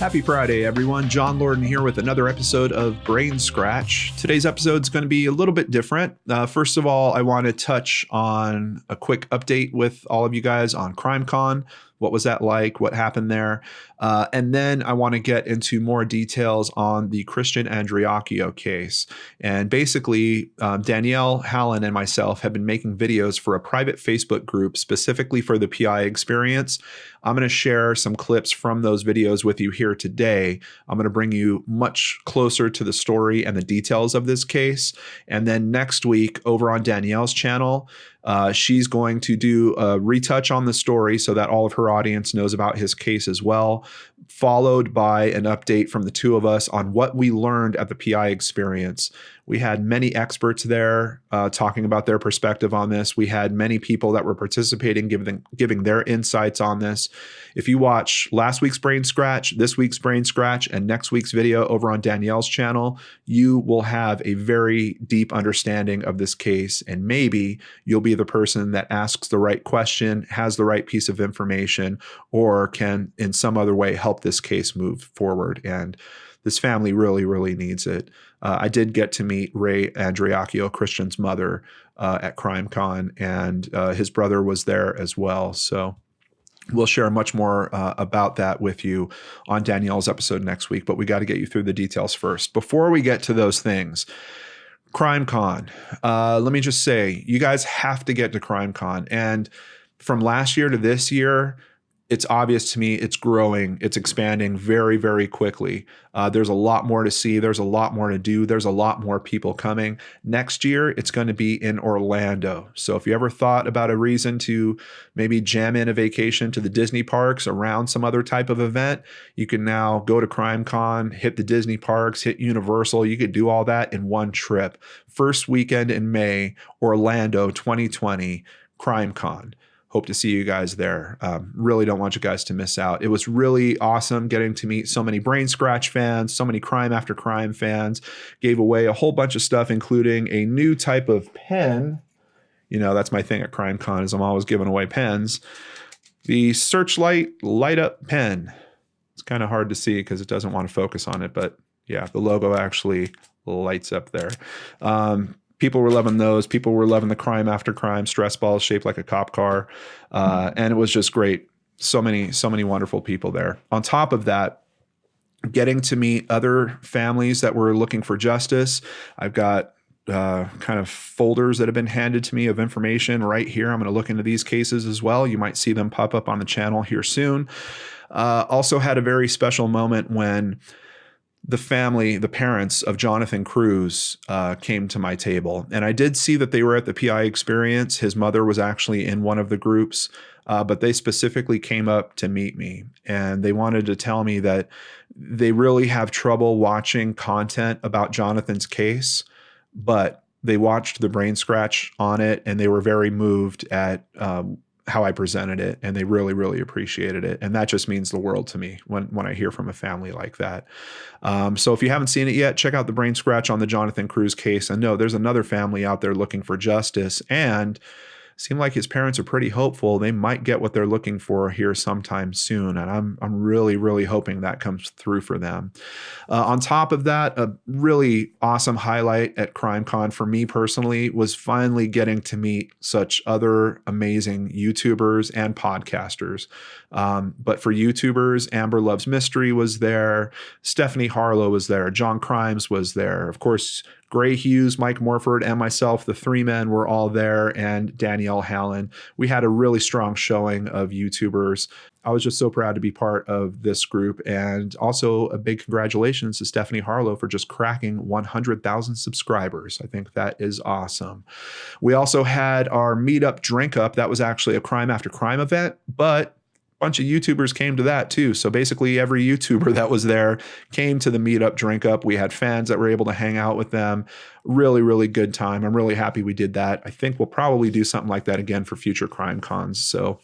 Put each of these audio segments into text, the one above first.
Happy Friday, everyone. John Lorden here with another episode of BrainScratch. Today's episode is going to be a little bit different. First of all, I want to touch on a quick update with all of you guys on CrimeCon. What was that like? What happened there? And then I want to get into more details on the Christian Andreacchio case. And basically, Danelle, Hallan, and myself have been making videos for a private Facebook group specifically for the PI experience. I'm going to share some clips from those videos with you here today. I'm going to bring you much closer to the story and the details of this case. And then next week over on Danielle's channel, she's going to do a retouch on the story so that all of her audience knows about his case as well, followed by an update from the two of us on what we learned at the PI experience. We had many experts there talking about their perspective on this. We had many people that were participating, giving their insights on this. If you watch last week's BrainScratch, this week's BrainScratch, and next week's video over on Danielle's channel, you will have a very deep understanding of this case, and maybe you'll be the person that asks the right question, has the right piece of information, or can in some other way help this case move forward. And this family really, really needs it. I did get to meet Ray Andreacchio, Christian's mother, at CrimeCon, and his brother was there as well. So we'll share much more about that with you on Danielle's episode next week, but we got to get you through the details first. Before we get to those things, CrimeCon, let me just say, you guys have to get to CrimeCon. And from last year to this year, it's obvious to me it's growing, it's expanding very, very quickly. There's a lot more to see. There's a lot more to do. There's a lot more people coming. Next year, it's going to be in Orlando. So if you ever thought about a reason to maybe jam in a vacation to the Disney parks around some other type of event, you can now go to CrimeCon, hit the Disney parks, hit Universal. You could do all that in one trip. First weekend in May, Orlando 2020, CrimeCon. Hope to see you guys there. Really don't want you guys to miss out. It was really awesome getting to meet so many BrainScratch fans, so many Crime After Crime fans. Gave away a whole bunch of stuff, including a new type of pen. You know, that's my thing at CrimeCon is I'm always giving away pens. The Searchlight Light Up Pen. It's kind of hard to see because it doesn't want to focus on it, but yeah, the logo actually lights up there. People were loving those. People were loving the Crime After Crime stress balls shaped like a cop car. And it was just great. So many wonderful people there. On top of that, getting to meet other families that were looking for justice. I've got kind of folders that have been handed to me of information right here. I'm going to look into these cases as well. You might see them pop up on the channel here soon. Also had a very special moment when the family, the parents of Jonathan Cruz came to my table. And I did see that they were at the PI experience. His mother was actually in one of the groups, but they specifically came up to meet me. And they wanted to tell me that they really have trouble watching content about Jonathan's case, but they watched the BrainScratch on it and they were very moved at how I presented it, and they really, really appreciated it. And that just means the world to me when I hear from a family like that. So if you haven't seen it yet, check out the BrainScratch on the Jonathan Cruz case. And no, there's another family out there looking for justice, and seem like his parents are pretty hopeful they might get what they're looking for here sometime soon. And I'm really, really hoping that comes through for them. On top of that, a really awesome highlight at CrimeCon for me personally was finally getting to meet such other amazing YouTubers and podcasters. But for YouTubers, Amber Loves Mystery was there. Stephanie Harlow was there. John Crimes was there. Of course, Gray Hughes, Mike Morford, and myself, the three men, were all there, and Danielle Hallan. We had a really strong showing of YouTubers. I was just so proud to be part of this group, and also a big congratulations to Stephanie Harlow for just cracking 100,000 subscribers. I think that is awesome. We also had our meetup drink up. That was actually a Crime After Crime event, but bunch of YouTubers came to that too. So basically every YouTuber that was there came to the meetup drink up. We had fans that were able to hang out with them. Really, really good time. I'm really happy we did that. I think we'll probably do something like that again for future crime cons. So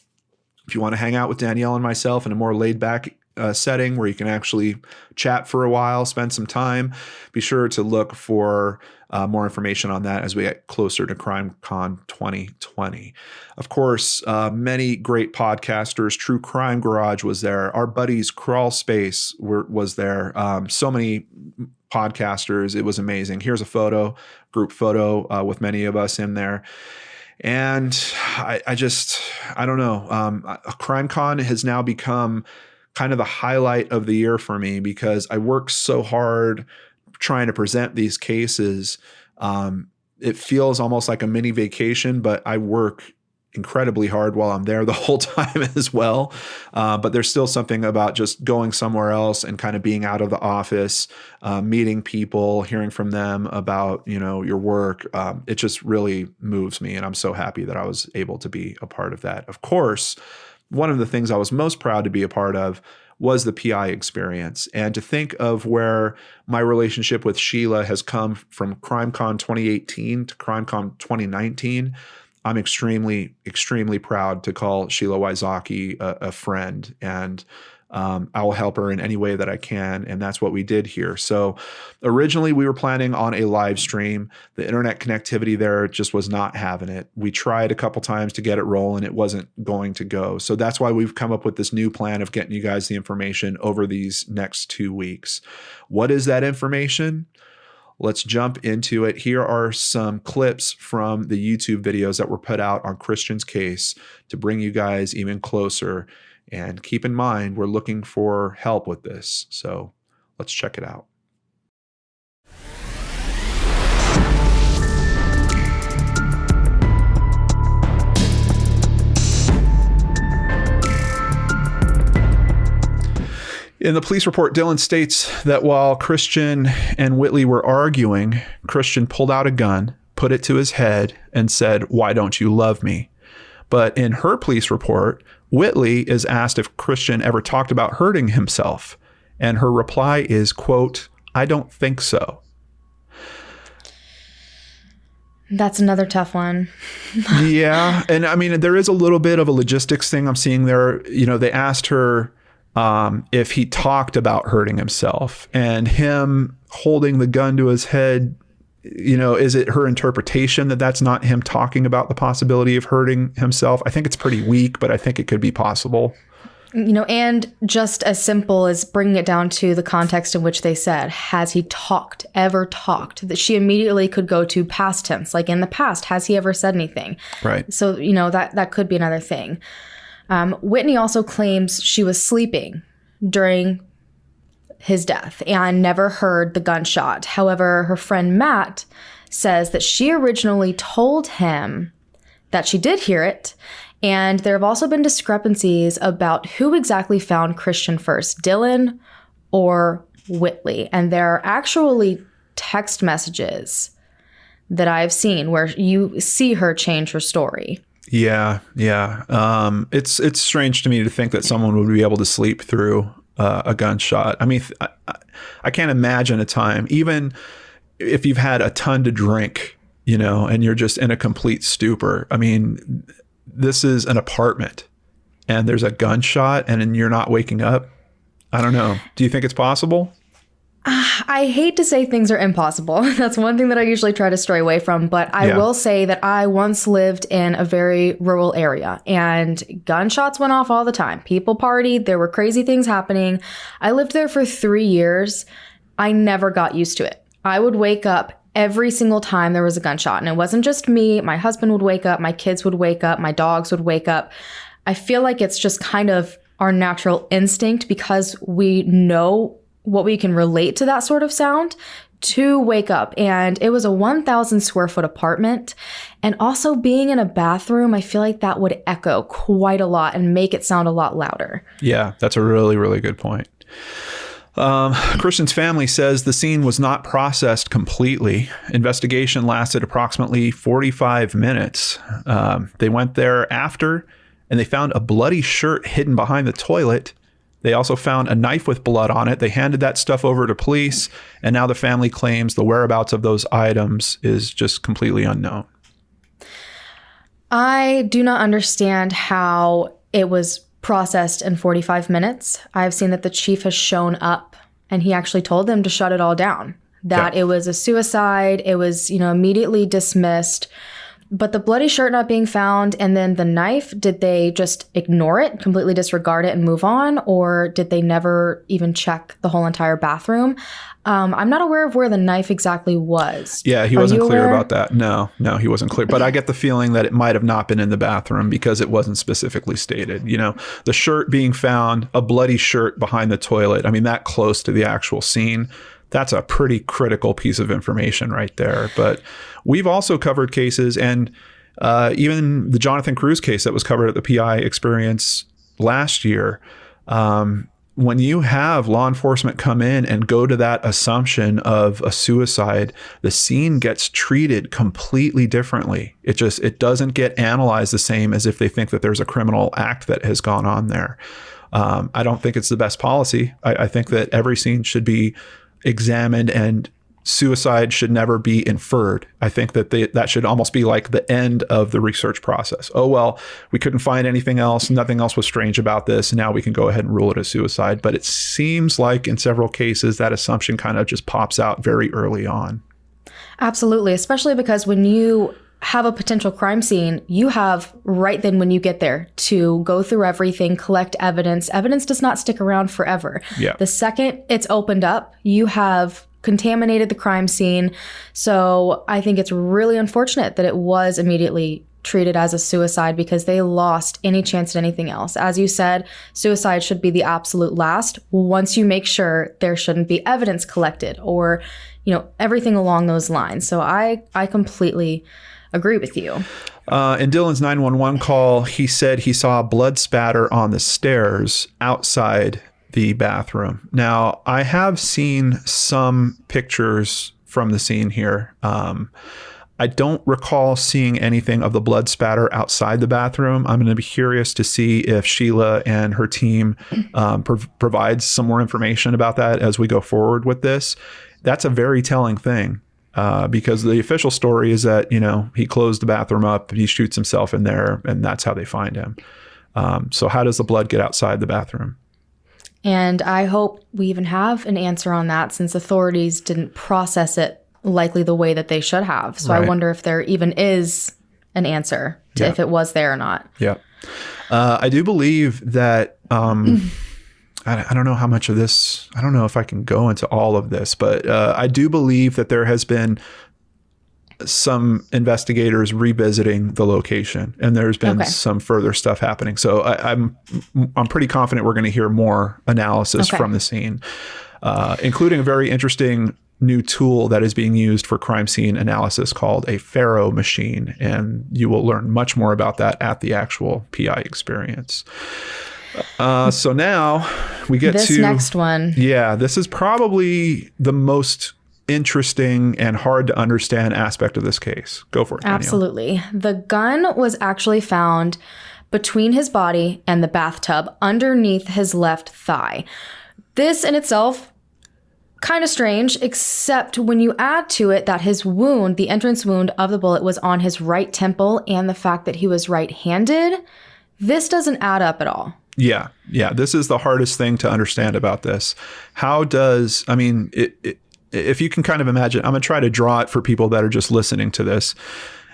if you want to hang out with Danielle and myself in a more laid back setting where you can actually chat for a while, spend some time. Be sure to look for more information on that as we get closer to CrimeCon 2020. Of course, many great podcasters. True Crime Garage was there. Our buddies Crawl Space was there. So many podcasters. It was amazing. Here's a group photo with many of us in there. And I don't know. CrimeCon has now become kind of the highlight of the year for me because I work so hard trying to present these cases. It feels almost like a mini vacation, but I work incredibly hard while I'm there the whole time as well. But there's still something about just going somewhere else and kind of being out of the office, meeting people, hearing from them about, your work. It just really moves me. And I'm so happy that I was able to be a part of that. Of course, one of the things I was most proud to be a part of was the PI experience. And to think of where my relationship with Sheila has come from CrimeCon 2018 to CrimeCon 2019, I'm extremely, extremely proud to call Sheila Wysocki a friend, and I will help her in any way that I can. And that's what we did here. So originally we were planning on a live stream. The internet connectivity there just was not having it. We tried a couple times to get it rolling. It wasn't going to go. So that's why we've come up with this new plan of getting you guys the information over these next 2 weeks. What is that information? Let's jump into it. Here are some clips from the YouTube videos that were put out on Christian's case to bring you guys even closer. And keep in mind, we're looking for help with this. So let's check it out. In the police report, Dylan states that while Christian and Whitley were arguing, Christian pulled out a gun, put it to his head, and said, "Why don't you love me?" But in her police report, Whitley is asked if Christian ever talked about hurting himself. And her reply is, quote, "I don't think so." That's another tough one. Yeah. And I mean, there is a little bit of a logistics thing I'm seeing there. They asked her if he talked about hurting himself, and him holding the gun to his head, is it her interpretation that that's not him talking about the possibility of hurting himself? I think it's pretty weak, but I think it could be possible. And just as simple as bringing it down to the context in which they said, has he ever talked? That she immediately could go to past tense, like in the past, has he ever said anything? Right. So, that could be another thing. Whitney also claims she was sleeping during his death and never heard the gunshot. However, her friend Matt says that she originally told him that she did hear it. And there have also been discrepancies about who exactly found Christian first, Dylan or Whitley. And there are actually text messages that I've seen where you see her change her story. Yeah. It's strange to me to think that someone would be able to sleep through a gunshot. I mean, I can't imagine a time, even if you've had a ton to drink, and you're just in a complete stupor. I mean, this is an apartment and there's a gunshot and you're not waking up. I don't know. Do you think it's possible? I hate to say things are impossible. That's one thing that I usually try to stray away from. But I will say that I once lived in a very rural area and gunshots went off all the time. People partied. There were crazy things happening. I lived there for 3 years. I never got used to it. I would wake up every single time there was a gunshot. And it wasn't just me. My husband would wake up. My kids would wake up. My dogs would wake up. I feel like it's just kind of our natural instinct because we know what we can relate to that sort of sound to wake up. And it was a 1,000 square foot apartment. And also being in a bathroom, I feel like that would echo quite a lot and make it sound a lot louder. Yeah, that's a really, really good point. Christian's family says the scene was not processed completely. Investigation lasted approximately 45 minutes. They went there after and they found a bloody shirt hidden behind the toilet. They also found a knife with blood on it. They handed that stuff over to police, and now the family claims the whereabouts of those items is just completely unknown. I do not understand how it was processed in 45 minutes. I've seen that the chief has shown up and he actually told them to shut it all down, that it was a suicide. It was, immediately dismissed. But the bloody shirt not being found and then the knife, did they just ignore it, completely disregard it and move on? Or did they never even check the whole entire bathroom? I'm not aware of where the knife exactly was. Yeah, he wasn't clear about that. No, he wasn't clear. But I get the feeling that it might have not been in the bathroom because it wasn't specifically stated. The shirt being found, a bloody shirt behind the toilet. I mean, that close to the actual scene. That's a pretty critical piece of information right there. But we've also covered cases, and even the Jonathan Cruz case that was covered at the PI Experience last year, when you have law enforcement come in and go to that assumption of a suicide, the scene gets treated completely differently. It doesn't get analyzed the same as if they think that there's a criminal act that has gone on there. I don't think it's the best policy. I think that every scene should be examined and suicide should never be inferred. I think that that should almost be like the end of the research process. Oh, well, we couldn't find anything else. Nothing else was strange about this. Now we can go ahead and rule it a suicide. But it seems like in several cases, that assumption kind of just pops out very early on. Absolutely, especially because when you have a potential crime scene, you have right then when you get there to go through everything, collect evidence. Evidence does not stick around forever. Yeah. The second it's opened up, you have contaminated the crime scene. So I think it's really unfortunate that it was immediately treated as a suicide because they lost any chance at anything else. As you said, suicide should be the absolute last once you make sure there shouldn't be evidence collected or, everything along those lines. So I completely agree with you. In Dylan's 911 call, he said he saw blood spatter on the stairs outside the bathroom. Now, I have seen some pictures from the scene here. I don't recall seeing anything of the blood spatter outside the bathroom. I'm going to be curious to see if Sheila and her team provides some more information about that as we go forward with this. That's a very telling thing. Because the official story is that, he closed the bathroom up, he shoots himself in there, and that's how they find him. So how does the blood get outside the bathroom? And I hope we even have an answer on that since authorities didn't process it likely the way that they should have. So right. I wonder if there even is an answer to if it was there or not. Yeah. I do believe that... I don't know how much of this, I don't know if I can go into all of this, but I do believe that there has been some investigators revisiting the location and there's been some further stuff happening. So I'm pretty confident we're going to hear more analysis from the scene, including a very interesting new tool that is being used for crime scene analysis called a Faro machine. And you will learn much more about that at the actual PI experience. So now we get to this next one. Yeah, this is probably the most interesting and hard to understand aspect of this case. Go for it, Danielle. Absolutely. The gun was actually found between his body and the bathtub underneath his left thigh. This in itself, kind of strange, except when you add to it that his wound, the entrance wound of the bullet was on his right temple and the fact that he was right-handed, this doesn't add up at all. Yeah. This is the hardest thing to understand about this. If you can kind of imagine, I'm going to try to draw it for people that are just listening to this.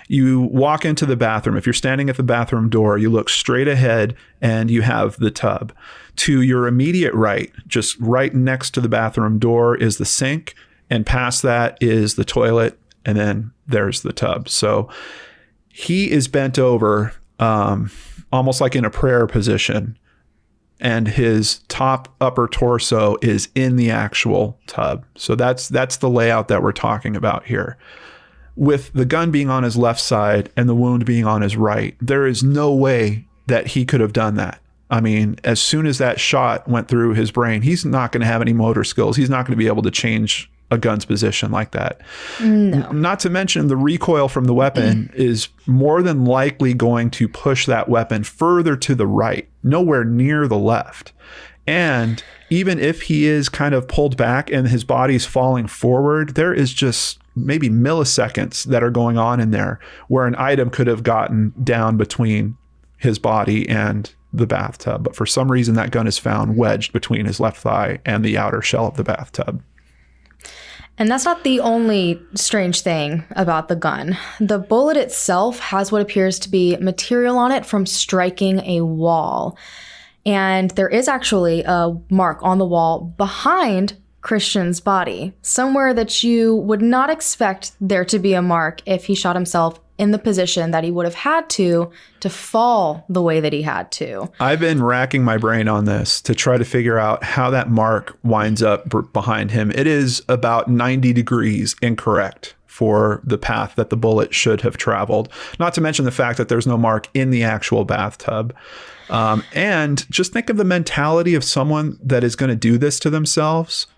You walk into the bathroom. If you're standing at the bathroom door, you look straight ahead and you have the tub. To your immediate right, just right next to the bathroom door is the sink. And past that is the toilet. And then there's the tub. So he is bent over, almost like in a prayer position. And his upper torso is in the actual tub. So that's the layout that we're talking about here. With the gun being on his left side and the wound being on his right, there is no way that he could have done that. I mean, as soon as that shot went through his brain, he's not going to have any motor skills. He's not going to be able to change a gun's position like that. No. Not to mention the recoil from the weapon is more than likely going to push that weapon further to the right, nowhere near the left. And even if he is kind of pulled back and his body's falling forward, there is just maybe milliseconds that are going on in there where an item could have gotten down between his body and the bathtub. But for some reason, that gun is found wedged between his left thigh and the outer shell of the bathtub. And that's not the only strange thing about the gun. The bullet itself has what appears to be material on it from striking a wall. And there is actually a mark on the wall behind Christian's body, somewhere that you would not expect there to be a mark if he shot himself in the position that he would have had to fall the way that he had to. I've been racking my brain on this to try to figure out how that mark winds up behind him. It is about 90 degrees incorrect for the path that the bullet should have traveled, not to mention the fact that there's no mark in the actual bathtub. And just think of the mentality of someone that is going to do this to themselves.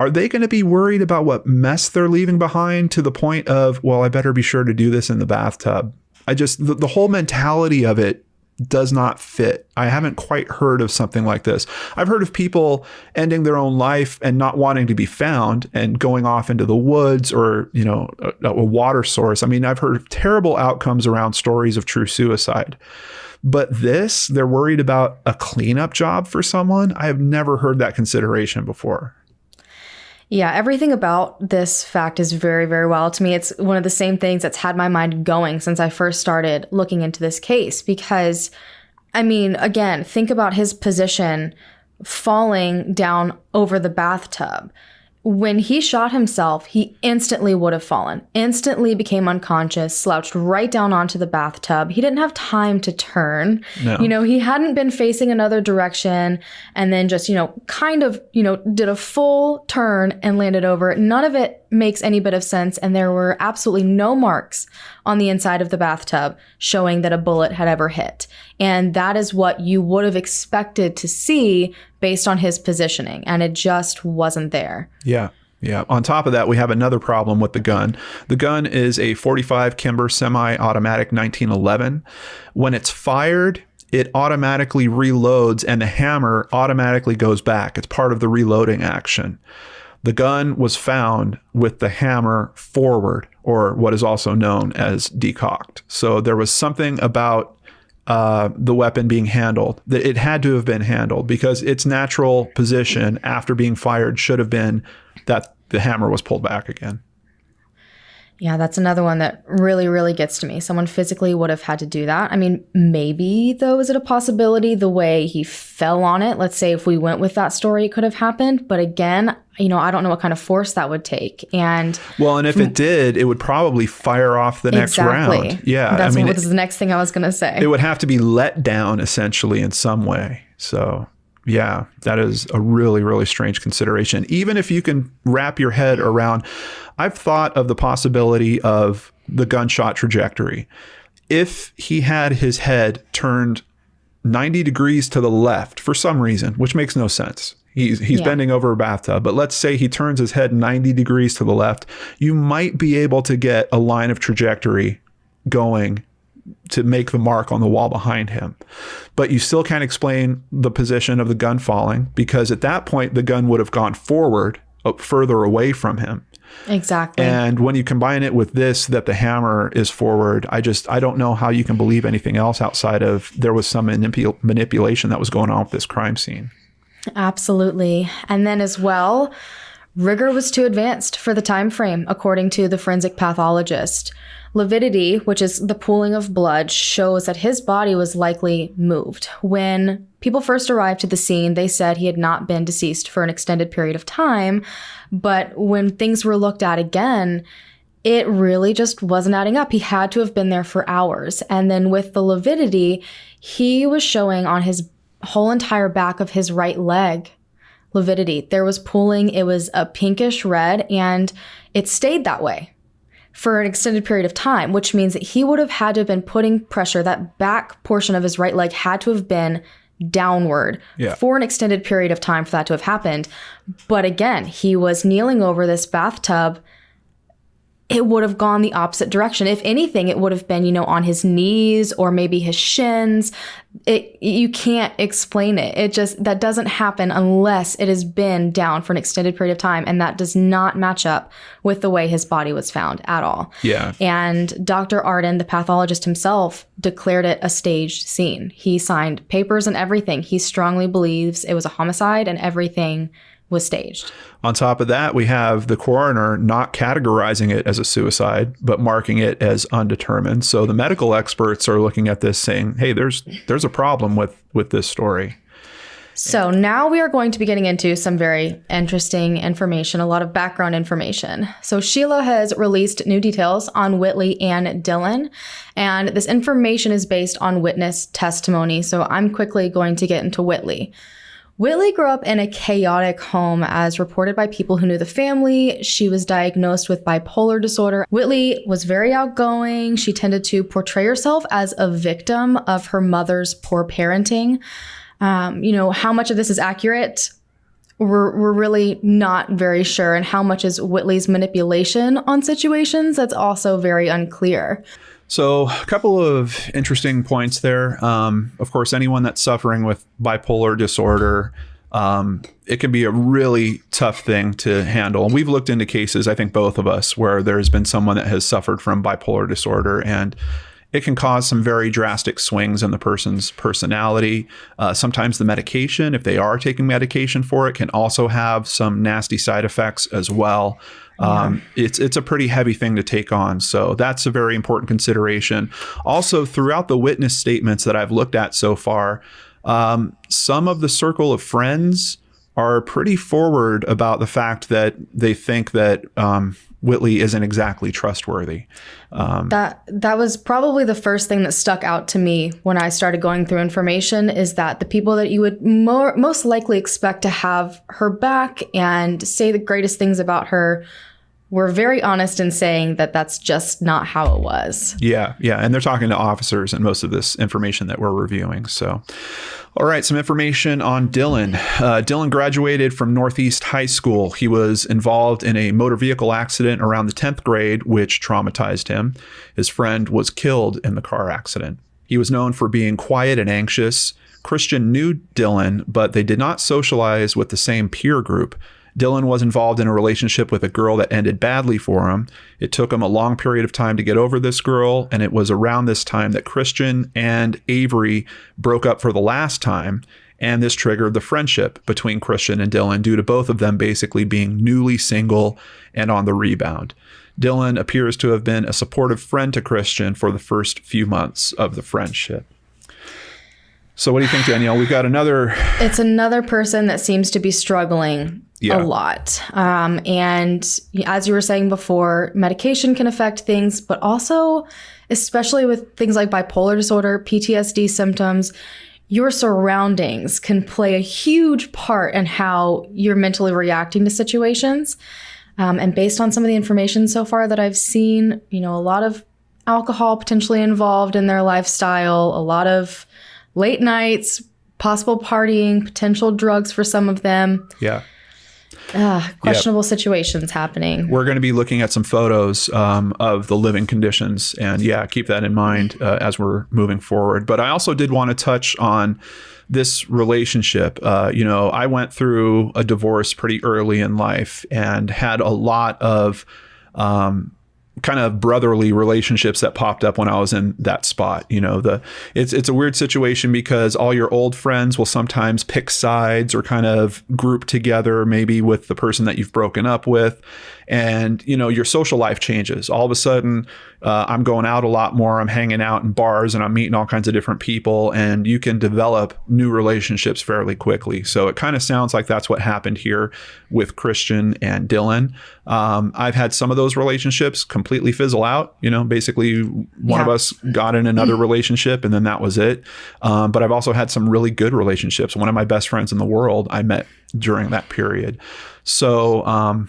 Are they going to be worried about what mess they're leaving behind to the point of, well, I better be sure to do this in the bathtub? The whole mentality of it does not fit. I haven't quite heard of something like this. I've heard of people ending their own life and not wanting to be found and going off into the woods or, a water source. I mean, I've heard of terrible outcomes around stories of true suicide. But they're worried about a cleanup job for someone. I have never heard that consideration before. Yeah, everything about this fact is very, very wild to me. It's one of the same things that's had my mind going since I first started looking into this case. Because, I mean, again, think about his position falling down over the bathtub. When he shot himself, he instantly would have fallen, instantly became unconscious, slouched right down onto the bathtub. He didn't have time to turn. No. He hadn't been facing another direction and then just, did a full turn and landed over. None of it makes any bit of sense. And there were absolutely no marks on the inside of the bathtub showing that a bullet had ever hit. And that is what you would have expected to see based on his positioning. And it just wasn't there. Yeah. On top of that, we have another problem with the gun. The gun is a .45 Kimber semi-automatic 1911. When it's fired, it automatically reloads and the hammer automatically goes back. It's part of the reloading action. The gun was found with the hammer forward, or what is also known as decocked. So there was something about the weapon being handled, that it had to have been handled because its natural position after being fired should have been that the hammer was pulled back again. Yeah, that's another one that really, really gets to me. Someone physically would have had to do that. I mean, maybe, though, is it a possibility the way he fell on it? Let's say if we went with that story, it could have happened. But again, I don't know what kind of force that would take. And if it did, it would probably fire off the next round. Yeah, that's the next thing I was going to say. It would have to be let down essentially in some way. So yeah, that is a really, really strange consideration. Even if you can wrap your head around, I've thought of the possibility of the gunshot trajectory. If he had his head turned 90 degrees to the left for some reason, which makes no sense. He's bending over a bathtub, but let's say he turns his head 90 degrees to the left, you might be able to get a line of trajectory going to make the mark on the wall behind him. But you still can't explain the position of the gun falling because at that point, the gun would have gone forward, further away from him. Exactly. And when you combine it with this, that the hammer is forward, I don't know how you can believe anything else outside of there was some manipulation that was going on with this crime scene. Absolutely. And then as well, rigor was too advanced for the time frame, according to the forensic pathologist. Lividity, which is the pooling of blood, shows that his body was likely moved. When people first arrived to the scene, they said he had not been deceased for an extended period of time. But when things were looked at again, it really just wasn't adding up. He had to have been there for hours. And then with the lividity, he was showing on his whole entire back of his right leg lividity. There was pooling. It was a pinkish red, and it stayed that way for an extended period of time, which means that he would have had to have been putting pressure. That back portion of his right leg had to have been downward for an extended period of time for that to have happened. But again, he was kneeling over this bathtub it would have gone the opposite direction. If anything, it would have been, on his knees or maybe his shins. You can't explain it. That doesn't happen unless it has been down for an extended period of time. And that does not match up with the way his body was found at all. Yeah. And Dr. Arden, the pathologist himself, declared it a staged scene. He signed papers and everything. He strongly believes it was a homicide and everything was staged. On top of that, we have the coroner not categorizing it as a suicide, but marking it as undetermined. So the medical experts are looking at this saying, hey, there's a problem with this story. So now we are going to be getting into some very interesting information, a lot of background information. So Sheila has released new details on Whitley and Dylan, and this information is based on witness testimony. So I'm quickly going to get into Whitley. Whitley grew up in a chaotic home as reported by people who knew the family. She was diagnosed with bipolar disorder. Whitley was very outgoing. She tended to portray herself as a victim of her mother's poor parenting. How much of this is accurate? We're really not very sure. And how much is Whitley's manipulation on situations? That's also very unclear. So a couple of interesting points there. Of course, anyone that's suffering with bipolar disorder, it can be a really tough thing to handle. And we've looked into cases, I think both of us, where there's been someone that has suffered from bipolar disorder, and it can cause some very drastic swings in the person's personality. Sometimes the medication, if they are taking medication for it, can also have some nasty side effects as well. It's a pretty heavy thing to take on. So that's a very important consideration. Also, throughout the witness statements that I've looked at so far, some of the circle of friends are pretty forward about the fact that they think that Whitley isn't exactly trustworthy. That was probably the first thing that stuck out to me when I started going through information, is that the people that you would most likely expect to have her back and say the greatest things about her were very honest in saying that that's just not how it was. Yeah. And they're talking to officers and most of this information that we're reviewing. So, all right, some information on Dylan. Dylan graduated from Northeast High School. He was involved in a motor vehicle accident around the 10th grade, which traumatized him. His friend was killed in the car accident. He was known for being quiet and anxious. Christian knew Dylan, but they did not socialize with the same peer group. Dylan was involved in a relationship with a girl that ended badly for him. It took him a long period of time to get over this girl, and it was around this time that Christian and Avery broke up for the last time, and this triggered the friendship between Christian and Dylan due to both of them basically being newly single and on the rebound. Dylan appears to have been a supportive friend to Christian for the first few months of the friendship. So what do you think, Danielle? We've got another... It's another person that seems to be struggling a lot. And as you were saying before, medication can affect things, but also, especially with things like bipolar disorder, PTSD symptoms, your surroundings can play a huge part in how you're mentally reacting to situations. And based on some of the information so far that I've seen, a lot of alcohol potentially involved in their lifestyle, a lot of late nights, possible partying, potential drugs for some of them. Yeah. Questionable situations happening. We're going to be looking at some photos of the living conditions, and keep that in mind as we're moving forward. But I also did want to touch on this relationship. I went through a divorce pretty early in life and had a lot of kind of brotherly relationships that popped up when I was in that spot. It's a weird situation because all your old friends will sometimes pick sides or kind of group together, maybe with the person that you've broken up with. And, your social life changes. All of a sudden, I'm going out a lot more. I'm hanging out in bars and I'm meeting all kinds of different people, and you can develop new relationships fairly quickly. So it kind of sounds like that's what happened here with Christian and Dylan. I've had some of those relationships completely fizzle out. Basically one of us got in another relationship and then that was it. But I've also had some really good relationships. One of my best friends in the world I met during that period. So,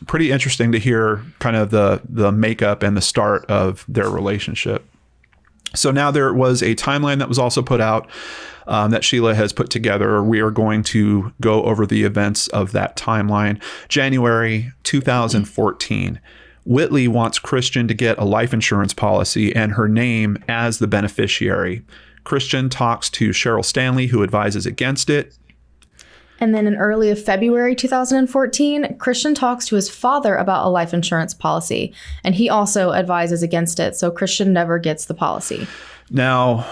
pretty interesting to hear kind of the makeup and the start of their relationship. So now there was a timeline that was also put out that Sheila has put together. We are going to go over the events of that timeline. January 2014. Whitley wants Christian to get a life insurance policy and her name as the beneficiary. Christian talks to Cheryl Stanley, who advises against it. And then in early February 2014, Christian talks to his father about a life insurance policy, and he also advises against it. So Christian never gets the policy. Now,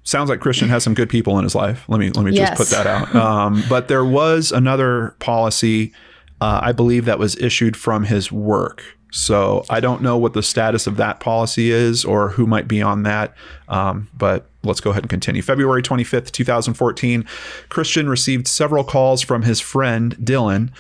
sounds like Christian has some good people in his life. Let me just put that out. But there was another policy, I believe, that was issued from his work. So I don't know what the status of that policy is or who might be on that. But let's go ahead and continue. February 25th, 2014, Christian received several calls from his friend, Dylan.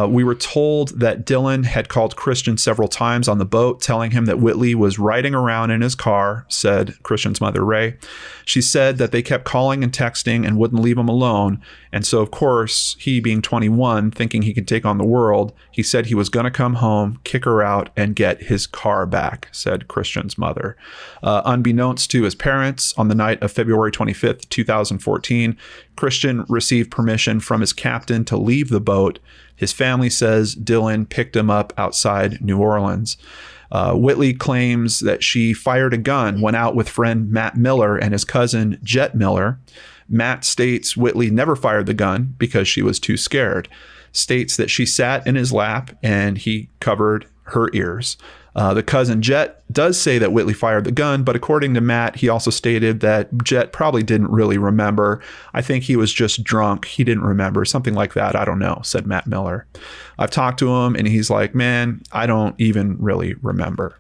We were told that Dylan had called Christian several times on the boat, telling him that Whitley was riding around in his car, said Christian's mother, Ray. She said that they kept calling and texting and wouldn't leave him alone. And so, of course, he being 21, thinking he could take on the world, he said he was going to come home, kick her out, and get his car back, said Christian's mother. Unbeknownst to his parents, on the night of February 25th, 2014, Christian received permission from his captain to leave the boat. His family says Dylan picked him up outside New Orleans. Whitley claims that she fired a gun, went out with friend Matt Miller and his cousin Jet Miller. Matt states Whitley never fired the gun because she was too scared. States that she sat in his lap and he covered her ears. The cousin Jet does say that Whitley fired the gun, but according to Matt, he also stated that Jet probably didn't really remember. I think he was just drunk. He didn't remember, something like that. I don't know, said Matt Miller. I've talked to him and he's like, man, I don't even really remember.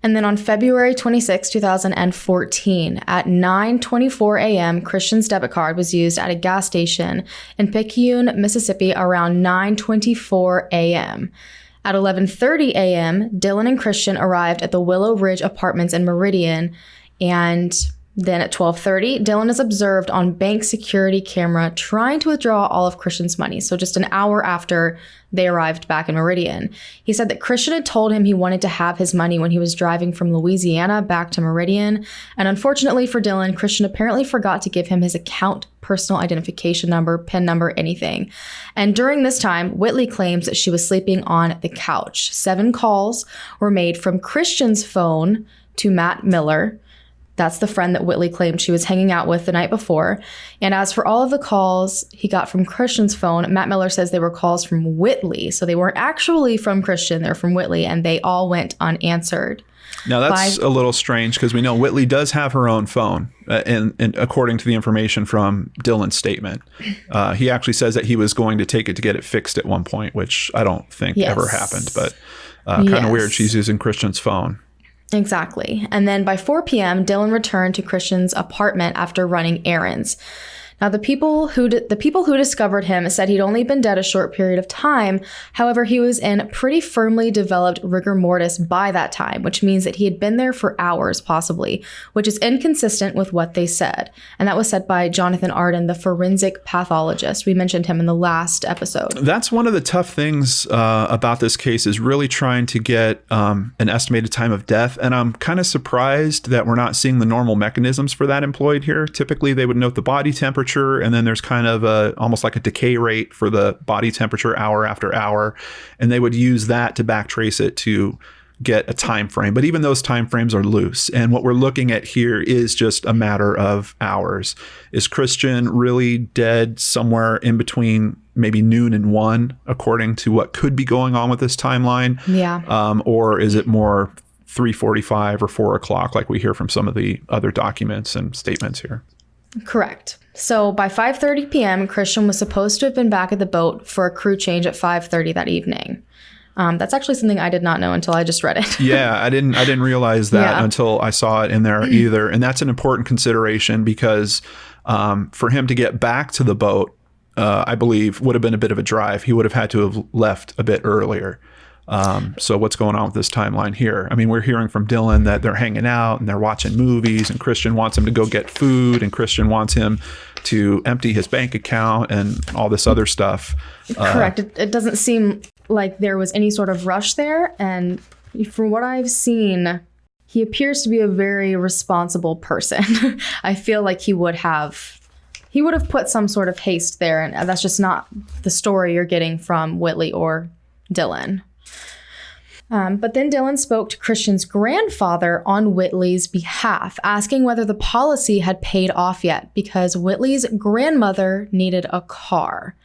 And then on February 26, 2014, at 9:24 a.m., Christian's debit card was used at a gas station in Picayune, Mississippi around 9:24 a.m. At 11:30 a.m., Dylan and Christian arrived at the Willow Ridge Apartments in Meridian, and then at 12:30, Dylan is observed on bank security camera trying to withdraw all of Christian's money, so just an hour after they arrived back in Meridian. He said that Christian had told him he wanted to have his money when he was driving from Louisiana back to Meridian, and unfortunately for Dylan, Christian apparently forgot to give him his account personal identification number, PIN number, anything. And during this time, Whitley claims that she was sleeping on the couch. 7 calls were made from Christian's phone to Matt Miller. That's the friend that Whitley claimed she was hanging out with the night before. And as for all of the calls he got from Christian's phone, Matt Miller says they were calls from Whitley. So they weren't actually from Christian, they're from Whitley, and they all went unanswered. Now, that's a little strange because we know Whitley does have her own phone, and according to the information from Dylan's statement. He actually says that he was going to take it to get it fixed at one point, which I don't think ever happened, but kind of weird. She's using Christian's phone. Exactly. And then by 4 p.m., Dylan returned to Christian's apartment after running errands. Now, the people who discovered him said he'd only been dead a short period of time. However, he was in pretty firmly developed rigor mortis by that time, which means that he had been there for hours, possibly, which is inconsistent with what they said. And that was said by Jonathan Arden, the forensic pathologist. We mentioned him in the last episode. That's one of the tough things about this case is really trying to get an estimated time of death. And I'm kind of surprised that we're not seeing the normal mechanisms for that employed here. Typically, they would note the body temperature, and then there's kind of almost like a decay rate for the body temperature hour after hour, and they would use that to backtrace it to get a time frame. But even those time frames are loose, and what we're looking at here is just a matter of hours. Is Christian really dead somewhere in between maybe noon and 1, according to what could be going on with this timeline? Yeah. Or is it more 3:45 or 4 o'clock like we hear from some of the other documents and statements here? Correct. So by 5:30 p.m., Christian was supposed to have been back at the boat for a crew change at 5:30 that evening. That's actually something I did not know until I just read it. Yeah, I didn't realize that until I saw it in there either. And that's an important consideration because for him to get back to the boat, I believe would have been a bit of a drive. He would have had to have left a bit earlier. So what's going on with this timeline here? I mean, we're hearing from Dylan that they're hanging out and they're watching movies, and Christian wants him to go get food, and Christian wants him to empty his bank account and all this other stuff. Correct. It doesn't seem like there was any sort of rush there. And from what I've seen, he appears to be a very responsible person. I feel like he would have put some sort of haste there, and that's just not the story you're getting from Whitley or Dylan. But then Dylan spoke to Christian's grandfather on Whitley's behalf, asking whether the policy had paid off yet because Whitley's grandmother needed a car.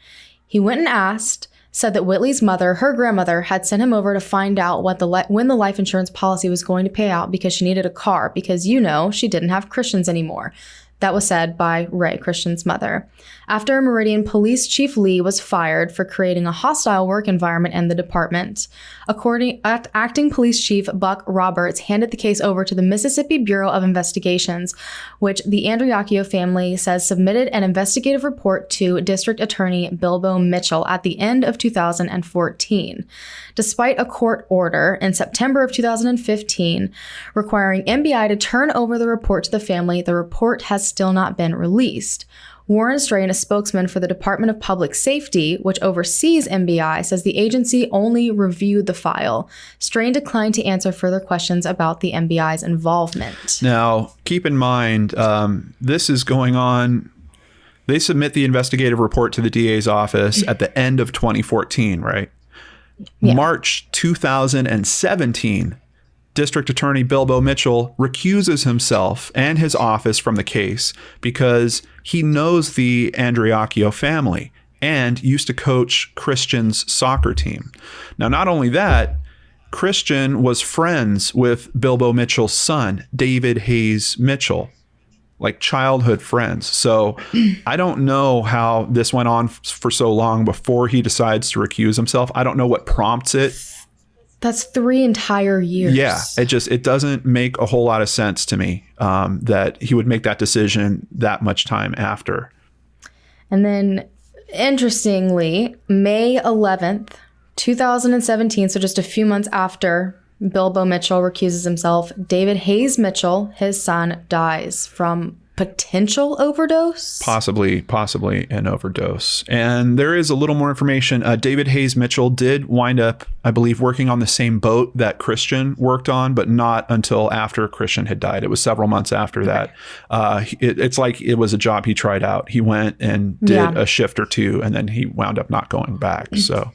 He went and asked, said that Whitley's mother, her grandmother, had sent him over to find out when the life insurance policy was going to pay out because she needed a car because, she didn't have Christians anymore. That was said by Ray, Christian's mother. After Meridian Police Chief Lee was fired for creating a hostile work environment in the department, Acting Police Chief Buck Roberts handed the case over to the Mississippi Bureau of Investigations, which the Andreacchio family says submitted an investigative report to District Attorney Bilbo Mitchell at the end of 2014. Despite a court order in September of 2015 requiring MBI to turn over the report to the family, the report has still not been released. Warren Strain, a spokesman for the Department of Public Safety, which oversees MBI, says the agency only reviewed the file. Strain declined to answer further questions about the MBI's involvement. Now, keep in mind, this is going on. They submit the investigative report to the DA's office at the end of 2014, right? Yeah. March 2017, District Attorney Bilbo Mitchell recuses himself and his office from the case because he knows the Andreacchio family and used to coach Christian's soccer team. Now, not only that, Christian was friends with Bilbo Mitchell's son, David Hayes Mitchell, like childhood friends. So I don't know how this went on for so long before he decides to recuse himself. I don't know what prompts it. That's 3 entire years. Yeah, it doesn't make a whole lot of sense to me that he would make that decision that much time after. And then, interestingly, May 11th, 2017, so just a few months after Bilbo Mitchell recuses himself, David Hayes Mitchell, his son, dies from potential overdose? Possibly an overdose. And there is a little more information. David Hayes Mitchell did wind up, I believe, working on the same boat that Christian worked on, but not until after Christian had died. It was several months after that. It's like it was a job he tried out. He went and did a shift or two, and then he wound up not going back. So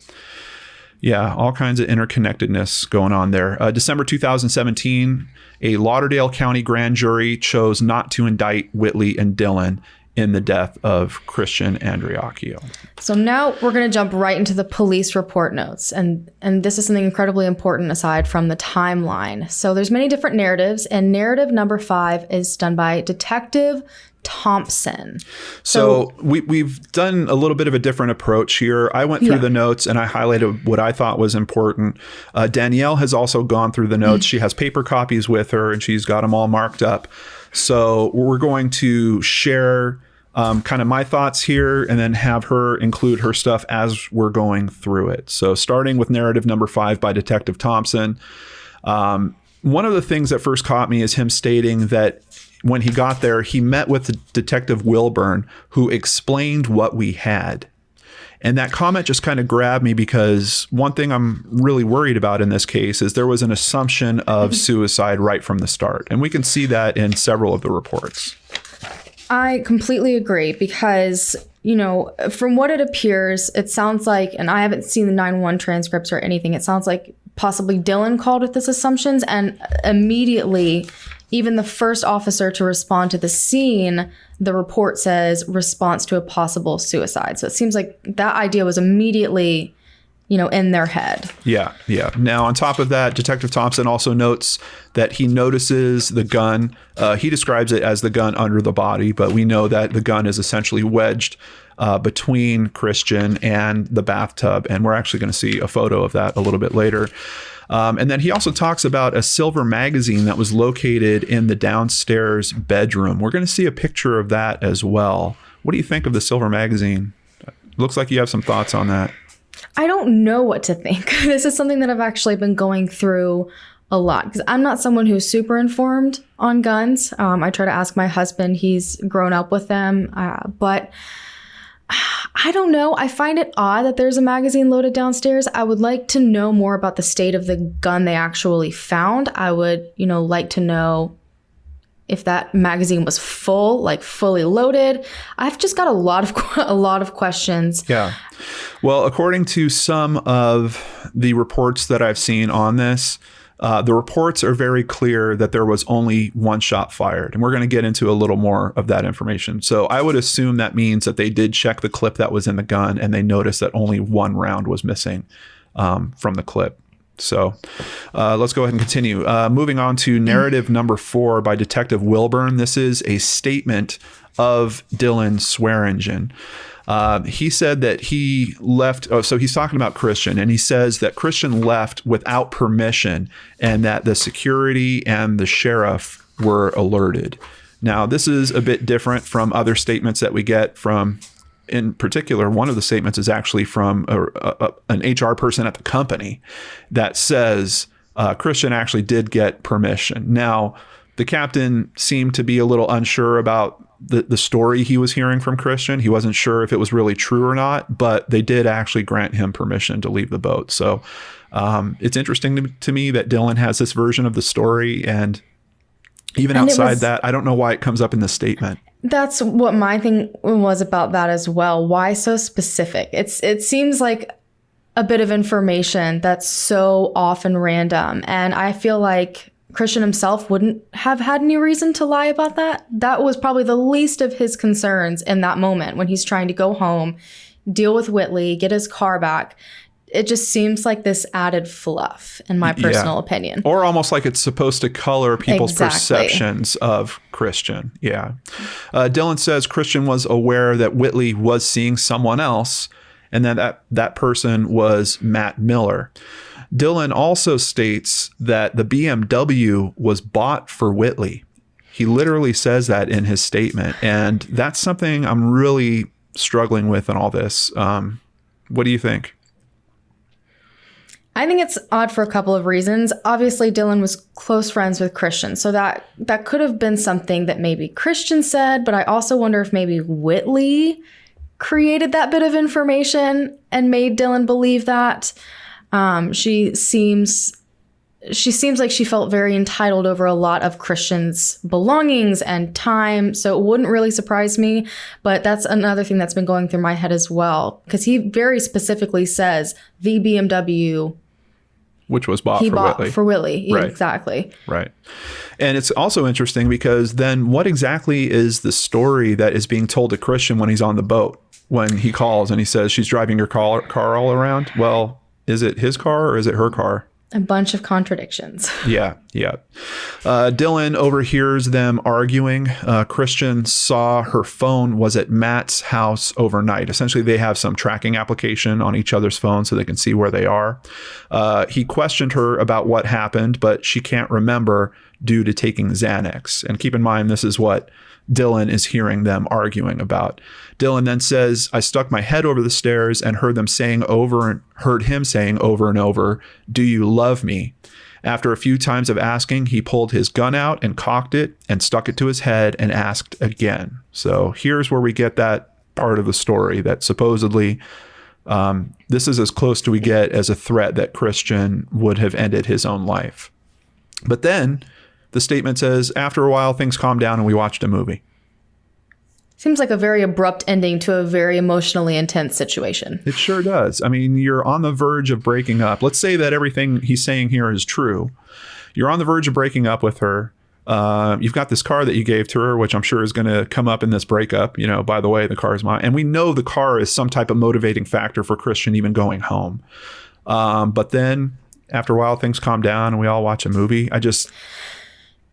yeah, all kinds of interconnectedness going on there. December 2017, a Lauderdale County grand jury chose not to indict Whitley and Dylan in the death of Christian Andreacchio. So now we're going to jump right into the police report notes. And this is something incredibly important aside from the timeline. So there's many different narratives, and narrative number 5 is done by Detective Thompson. So we've done a little bit of a different approach here. I went through the notes and I highlighted what I thought was important. Danelle has also gone through the notes. She has paper copies with her and she's got them all marked up. So we're going to share kind of my thoughts here and then have her include her stuff as we're going through it. So starting with narrative number 5 by Detective Thompson. One of the things that first caught me is him stating that when he got there, he met with Detective Wilburn, who explained what we had. And that comment just kind of grabbed me because one thing I'm really worried about in this case is there was an assumption of suicide right from the start. And we can see that in several of the reports. I completely agree because, from what it appears, it sounds like, and I haven't seen the 911 transcripts or anything, it sounds like possibly Dylan called with his assumptions, and immediately, even the first officer to respond to the scene, the report says response to a possible suicide. So it seems like that idea was immediately, in their head. Yeah. Now, on top of that, Detective Thompson also notes that he notices the gun. He describes it as the gun under the body, but we know that the gun is essentially wedged between Christian and the bathtub. And we're actually going to see a photo of that a little bit later. And then he also talks about a silver magazine that was located in the downstairs bedroom. We're going to see a picture of that as well. What do you think of the silver magazine? Looks like you have some thoughts on that. I don't know what to think. This is something that I've actually been going through a lot because I'm not someone who's super informed on guns. I try to ask my husband. He's grown up with them. But I don't know. I find it odd that there's a magazine loaded downstairs. I would like to know more about the state of the gun they actually found. I would, like to know if that magazine was full, like fully loaded. I've just got a lot of questions. Yeah. Well, according to some of the reports that I've seen on this, the reports are very clear that there was only one shot fired. And we're going to get into a little more of that information. So I would assume that means that they did check the clip that was in the gun and they noticed that only one round was missing from the clip. So let's go ahead and continue. Moving on to narrative number 4 by Detective Wilburn. This is a statement of Dylan Swearingen. He said that he left. Oh, so he's talking about Christian, and he says that Christian left without permission and that the security and the sheriff were alerted. Now, this is a bit different from other statements that we get from, in particular, one of the statements is actually from an HR person at the company that says Christian actually did get permission. Now, the captain seemed to be a little unsure about the story he was hearing from Christian. He wasn't sure if it was really true or not, but they did actually grant him permission to leave the boat. So it's interesting to me that Dylan has this version of the story. And even outside that, I don't know why it comes up in the statement. That's what my thing was about that as well. Why so specific? It seems like a bit of information that's so often random. And I feel like Christian himself wouldn't have had any reason to lie about that. That was probably the least of his concerns in that moment when he's trying to go home, deal with Whitley, get his car back. It just seems like this added fluff, in my personal opinion. Or almost like it's supposed to color people's perceptions of Christian. Yeah. Dylan says Christian was aware that Whitley was seeing someone else and that person was Matt Miller. Dylan also states that the BMW was bought for Whitley. He literally says that in his statement. And that's something I'm really struggling with in all this. What do you think? I think it's odd for a couple of reasons. Obviously, Dylan was close friends with Christian, so that could have been something that maybe Christian said, but I also wonder if maybe Whitley created that bit of information and made Dylan believe that. She seems like she felt very entitled over a lot of Christian's belongings and time, so it wouldn't really surprise me, but that's another thing that's been going through my head as well, because he very specifically says the BMW, which was bought for Whitley. Right. Exactly. Right. And it's also interesting because then what exactly is the story that is being told to Christian when he's on the boat, when he calls and he says, she's driving your car all around? Well, is it his car or is it her car? A bunch of contradictions. Yeah. Dylan overhears them arguing. Christian saw her phone was at Matt's house overnight. Essentially, they have some tracking application on each other's phone so they can see where they are. He questioned her about what happened, but she can't remember due to taking Xanax. And keep in mind, this is what Dylan is hearing them arguing about. Dylan then says, I stuck my head over the stairs and heard him saying over and over, do you love me? After a few times of asking, he pulled his gun out and cocked it and stuck it to his head and asked again. So here's where we get that part of the story that supposedly this is as close to we get as a threat that Christian would have ended his own life. But then the statement says, after a while, things calmed down and we watched a movie. Seems like a very abrupt ending to a very emotionally intense situation. It sure does. I mean, you're on the verge of breaking up. Let's say that everything he's saying here is true. You're on the verge of breaking up with her. You've got this car that you gave to her, which I'm sure is going to come up in this breakup. You know, by the way, the car is mine. And we know the car is some type of motivating factor for Christian even going home. But then after a while, things calm down and we all watch a movie.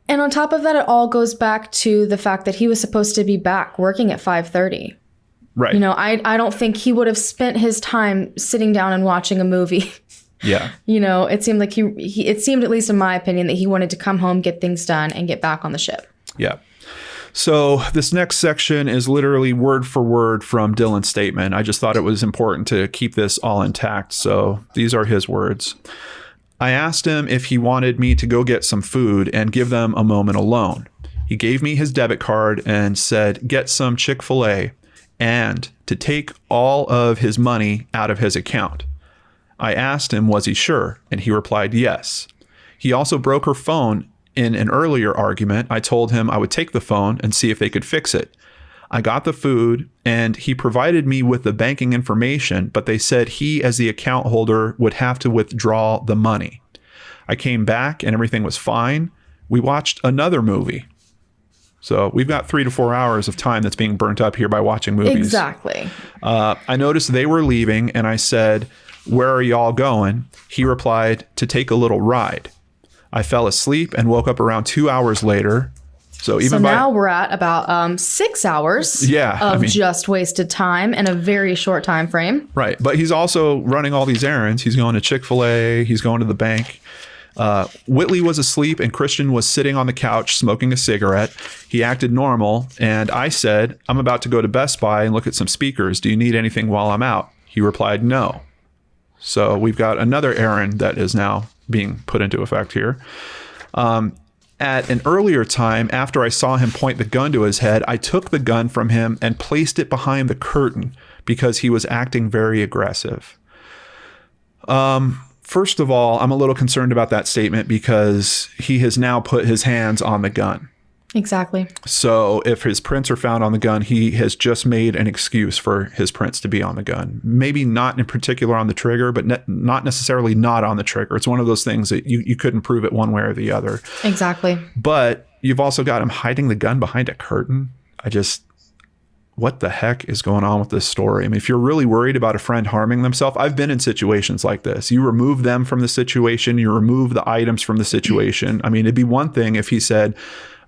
And on top of that, it all goes back to the fact that he was supposed to be back working at 5:30. Right. You know, I don't think he would have spent his time sitting down and watching a movie. Yeah. You know, it seemed like it seemed, at least in my opinion, that he wanted to come home, get things done, and get back on the ship. Yeah. So this next section is literally word for word from Dylan's statement. I just thought it was important to keep this all intact. So these are his words. I asked him if he wanted me to go get some food and give them a moment alone. He gave me his debit card and said, get some Chick-fil-A and to take all of his money out of his account. I asked him, was he sure? And he replied, yes. He also broke her phone in an earlier argument. I told him I would take the phone and see if they could fix it. I got the food and he provided me with the banking information, but they said he, as the account holder, would have to withdraw the money. I came back and everything was fine. We watched another movie. So we've got 3 to 4 hours of time that's being burnt up here by watching movies. Exactly. I noticed they were leaving and I said, "Where are y'all going?" He replied, "To take a little ride." I fell asleep and woke up around 2 hours later. So now we're at about 6 hours of just wasted time in a very short time frame. Right. But he's also running all these errands. He's going to Chick-fil-A. He's going to the bank. Whitley was asleep and Christian was sitting on the couch smoking a cigarette. He acted normal. And I said, "I'm about to go to Best Buy and look at some speakers. Do you need anything while I'm out?" He replied, "No." So we've got another errand that is now being put into effect here. At an earlier time, after I saw him point the gun to his head, I took the gun from him and placed it behind the curtain because he was acting very aggressive. First of all, I'm a little concerned about that statement because he has now put his hands on the gun. Exactly. So if his prints are found on the gun, he has just made an excuse for his prints to be on the gun. Maybe not in particular on the trigger, but not necessarily not on the trigger. It's one of those things that you couldn't prove it one way or the other. Exactly. But you've also got him hiding the gun behind a curtain. What the heck is going on with this story? I mean, if you're really worried about a friend harming themselves, I've been in situations like this. You remove them from the situation, you remove the items from the situation. I mean, it'd be one thing if he said,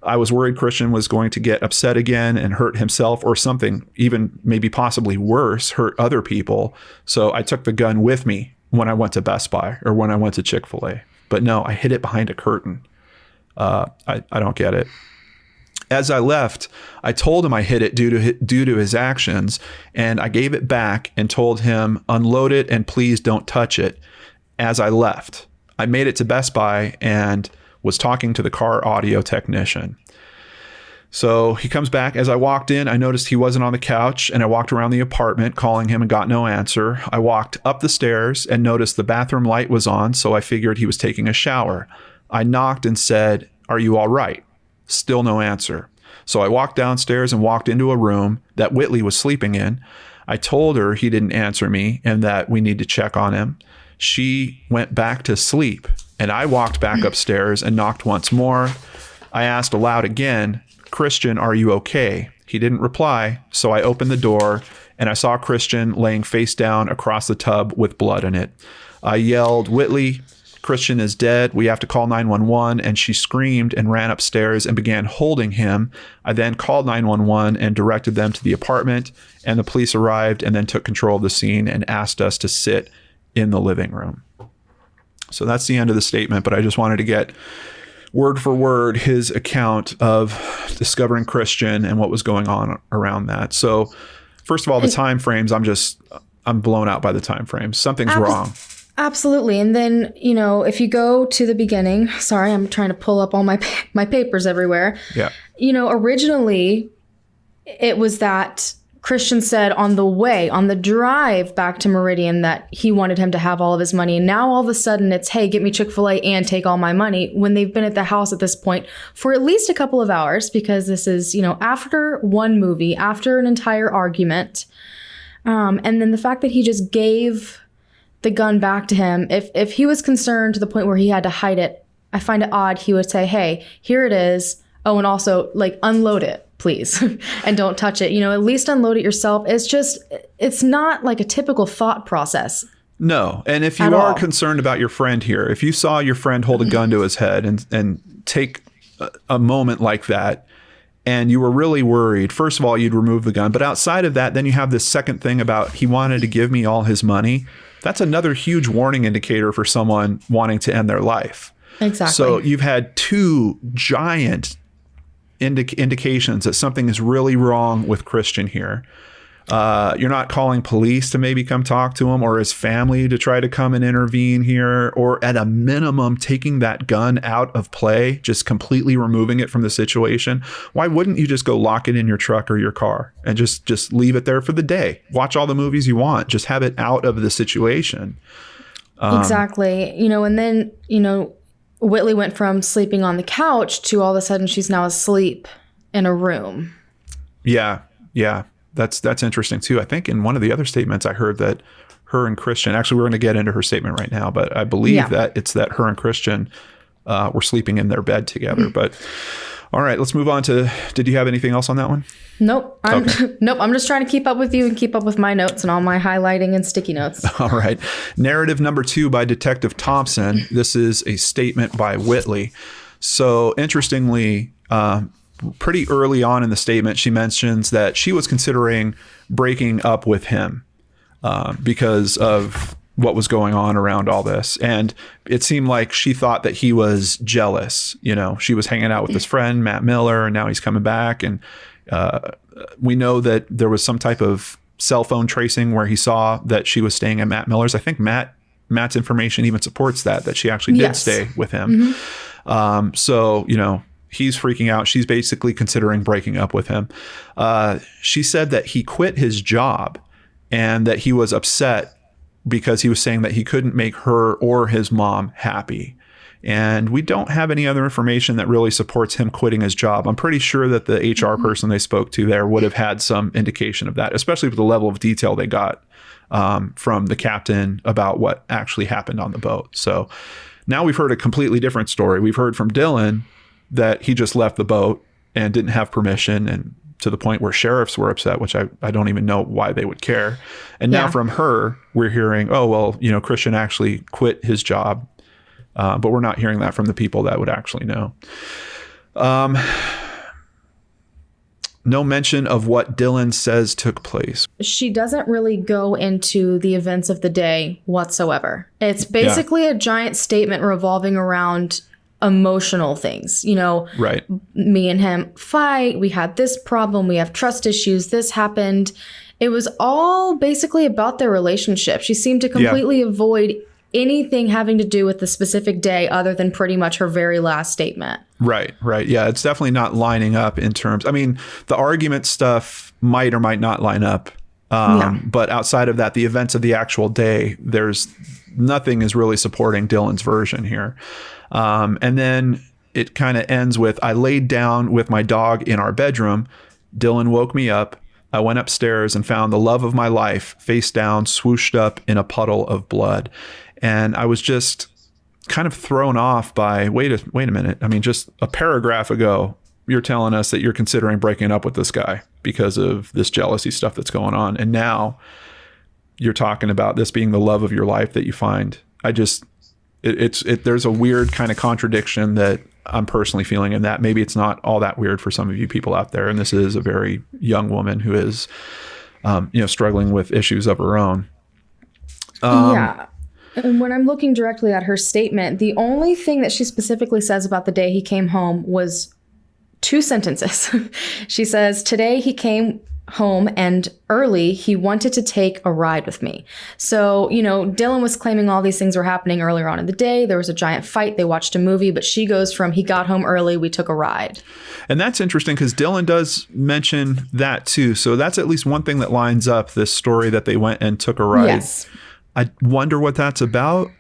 "I was worried Christian was going to get upset again and hurt himself or something, even maybe possibly worse, hurt other people. So I took the gun with me when I went to Best Buy or when I went to Chick-fil-A." But no, I hid it behind a curtain. I don't get it. As I left, I told him I hid it due to his actions, and I gave it back and told him, "Unload it and please don't touch it." As I left, I made it to Best Buy and was talking to the car audio technician. So he comes back. As I walked in, I noticed he wasn't on the couch, and I walked around the apartment calling him and got no answer. I walked up the stairs and noticed the bathroom light was on, so I figured he was taking a shower. I knocked and said, "Are you all right?" Still no answer. So I walked downstairs and walked into a room that Whitley was sleeping in. I told her he didn't answer me and that we need to check on him. She went back to sleep, and I walked back upstairs and knocked once more. I asked aloud again, "Christian, are you okay?" He didn't reply, so I opened the door and I saw Christian laying face down across the tub with blood in it. I yelled, "Whitley, Christian is dead. We have to call 911." And she screamed and ran upstairs and began holding him. I then called 911 and directed them to the apartment, and the police arrived and then took control of the scene and asked us to sit in the living room. So that's the end of the statement, but I just wanted to get word for word his account of discovering Christian and what was going on around that. So first of all, the time frames, I'm blown out by the time frames. Something's wrong. Absolutely. And then, if you go to the beginning, sorry, I'm trying to pull up all my papers everywhere. Yeah. Originally it was that Christian said on the drive back to Meridian that he wanted him to have all of his money. And now all of a sudden it's, "Hey, get me Chick-fil-A and take all my money," when they've been at the house at this point for at least a couple of hours, because this is, after one movie, after an entire argument. And then the fact that he just gave the gun back to him, if he was concerned to the point where he had to hide it, I find it odd he would say, "Hey, here it is. Oh, and also unload it, please." And don't touch it. At least unload it yourself. It's not like a typical thought process. No. And if you are concerned about your friend here, if you saw your friend hold a gun to his head and take a moment like that, and you were really worried, first of all, you'd remove the gun. But outside of that, then you have this second thing about he wanted to give me all his money. That's another huge warning indicator for someone wanting to end their life. Exactly. So you've had two giant indications that something is really wrong with Christian here. You're not calling police to maybe come talk to him or his family to try to come and intervene here, or at a minimum taking that gun out of play, just completely removing it from the situation. Why wouldn't you just go lock it in your truck or your car and just leave it there for the day? Watch all the movies you want. Just have it out of the situation. Exactly. And then, Whitley went from sleeping on the couch to all of a sudden she's now asleep in a room. Yeah. Yeah. That's interesting too. I think in one of the other statements I heard that her and Christian, actually we're going to get into her statement right now, but I believe that it's that her and Christian were sleeping in their bed together. But all right, let's move on to, did you have anything else on that one? Nope. Nope. I'm just trying to keep up with you and keep up with my notes and all my highlighting and sticky notes. All right. Narrative number 2 by Detective Thompson. This is a statement by Whitley. So interestingly, pretty early on in the statement, she mentions that she was considering breaking up with him because of what was going on around all this. And it seemed like she thought that he was jealous. You know, she was hanging out with his friend, Matt Miller, and now he's coming back. And we know that there was some type of cell phone tracing where he saw that she was staying at Matt Miller's. I think Matt's information even supports that she actually did stay with him. So, you know, he's freaking out. She's basically considering breaking up with him. She said that he quit his job and that he was upset because he was saying that he couldn't make her or his mom happy. And we don't have any other information that really supports him quitting his job. I'm pretty sure that the HR person they spoke to there would have had some indication of that, especially with the level of detail they got from the captain about what actually happened on the boat. So now we've heard a completely different story. We've heard from Dylan that he just left the boat and didn't have permission, and to the point where sheriffs were upset, which I don't even know why they would care. And now from her, we're hearing, oh, well, you know, Christian actually quit his job. But we're not hearing that from the people that would actually know. No mention of what Dylan says took place. She doesn't really go into the events of the day whatsoever. It's basically a giant statement revolving around emotional things. You know, me and him fight. We had this problem. We have trust issues. This happened. It was all basically about their relationship. She seemed to completely avoid anything having to do with the specific day other than pretty much her very last statement. Right. Yeah, it's definitely not lining up in terms. I mean, the argument stuff might or might not line up. But outside of that, the events of the actual day, there's nothing is really supporting Dylan's version here. And then it kind of ends with, I laid down with my dog in our bedroom. Dylan woke me up. I went upstairs and found the love of my life face down, swooshed up in a puddle of blood. And I was just kind of thrown off by, wait a minute. I mean, just a paragraph ago, you're telling us that you're considering breaking up with this guy because of this jealousy stuff that's going on. And now you're talking about this being the love of your life that you find. There's a weird kind of contradiction that I'm personally feeling in that. Maybe it's not all that weird for some of you people out there. And this is a very young woman who is, struggling with issues of her own. And when I'm looking directly at her statement, the only thing that she specifically says about the day he came home was 2 sentences. She says, today he came home and early he wanted to take a ride with me. So, you know, Dylan was claiming all these things were happening earlier on in the day. There was a giant fight. They watched a movie, but she goes from he got home early, we took a ride. And that's interesting because Dylan does mention that too. So that's at least one thing that lines up this story that they went and took a ride. Yes. I wonder what that's about.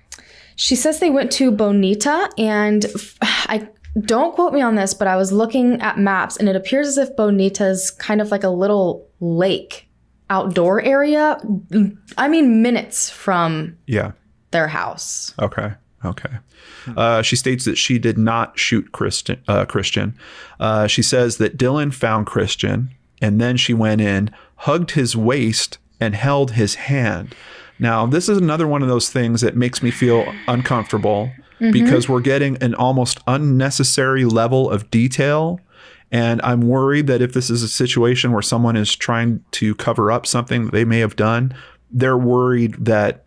She says they went to Bonita, and I don't quote me on this, but I was looking at maps and it appears as if Bonita's kind of like a little lake outdoor area. I mean, minutes from their house. Okay. She states that she did not shoot Christian. She says that Dylan found Christian and then she went in, hugged his waist and held his hand. Now, this is another one of those things that makes me feel uncomfortable because we're getting an almost unnecessary level of detail. And I'm worried that if this is a situation where someone is trying to cover up something that they may have done, they're worried that,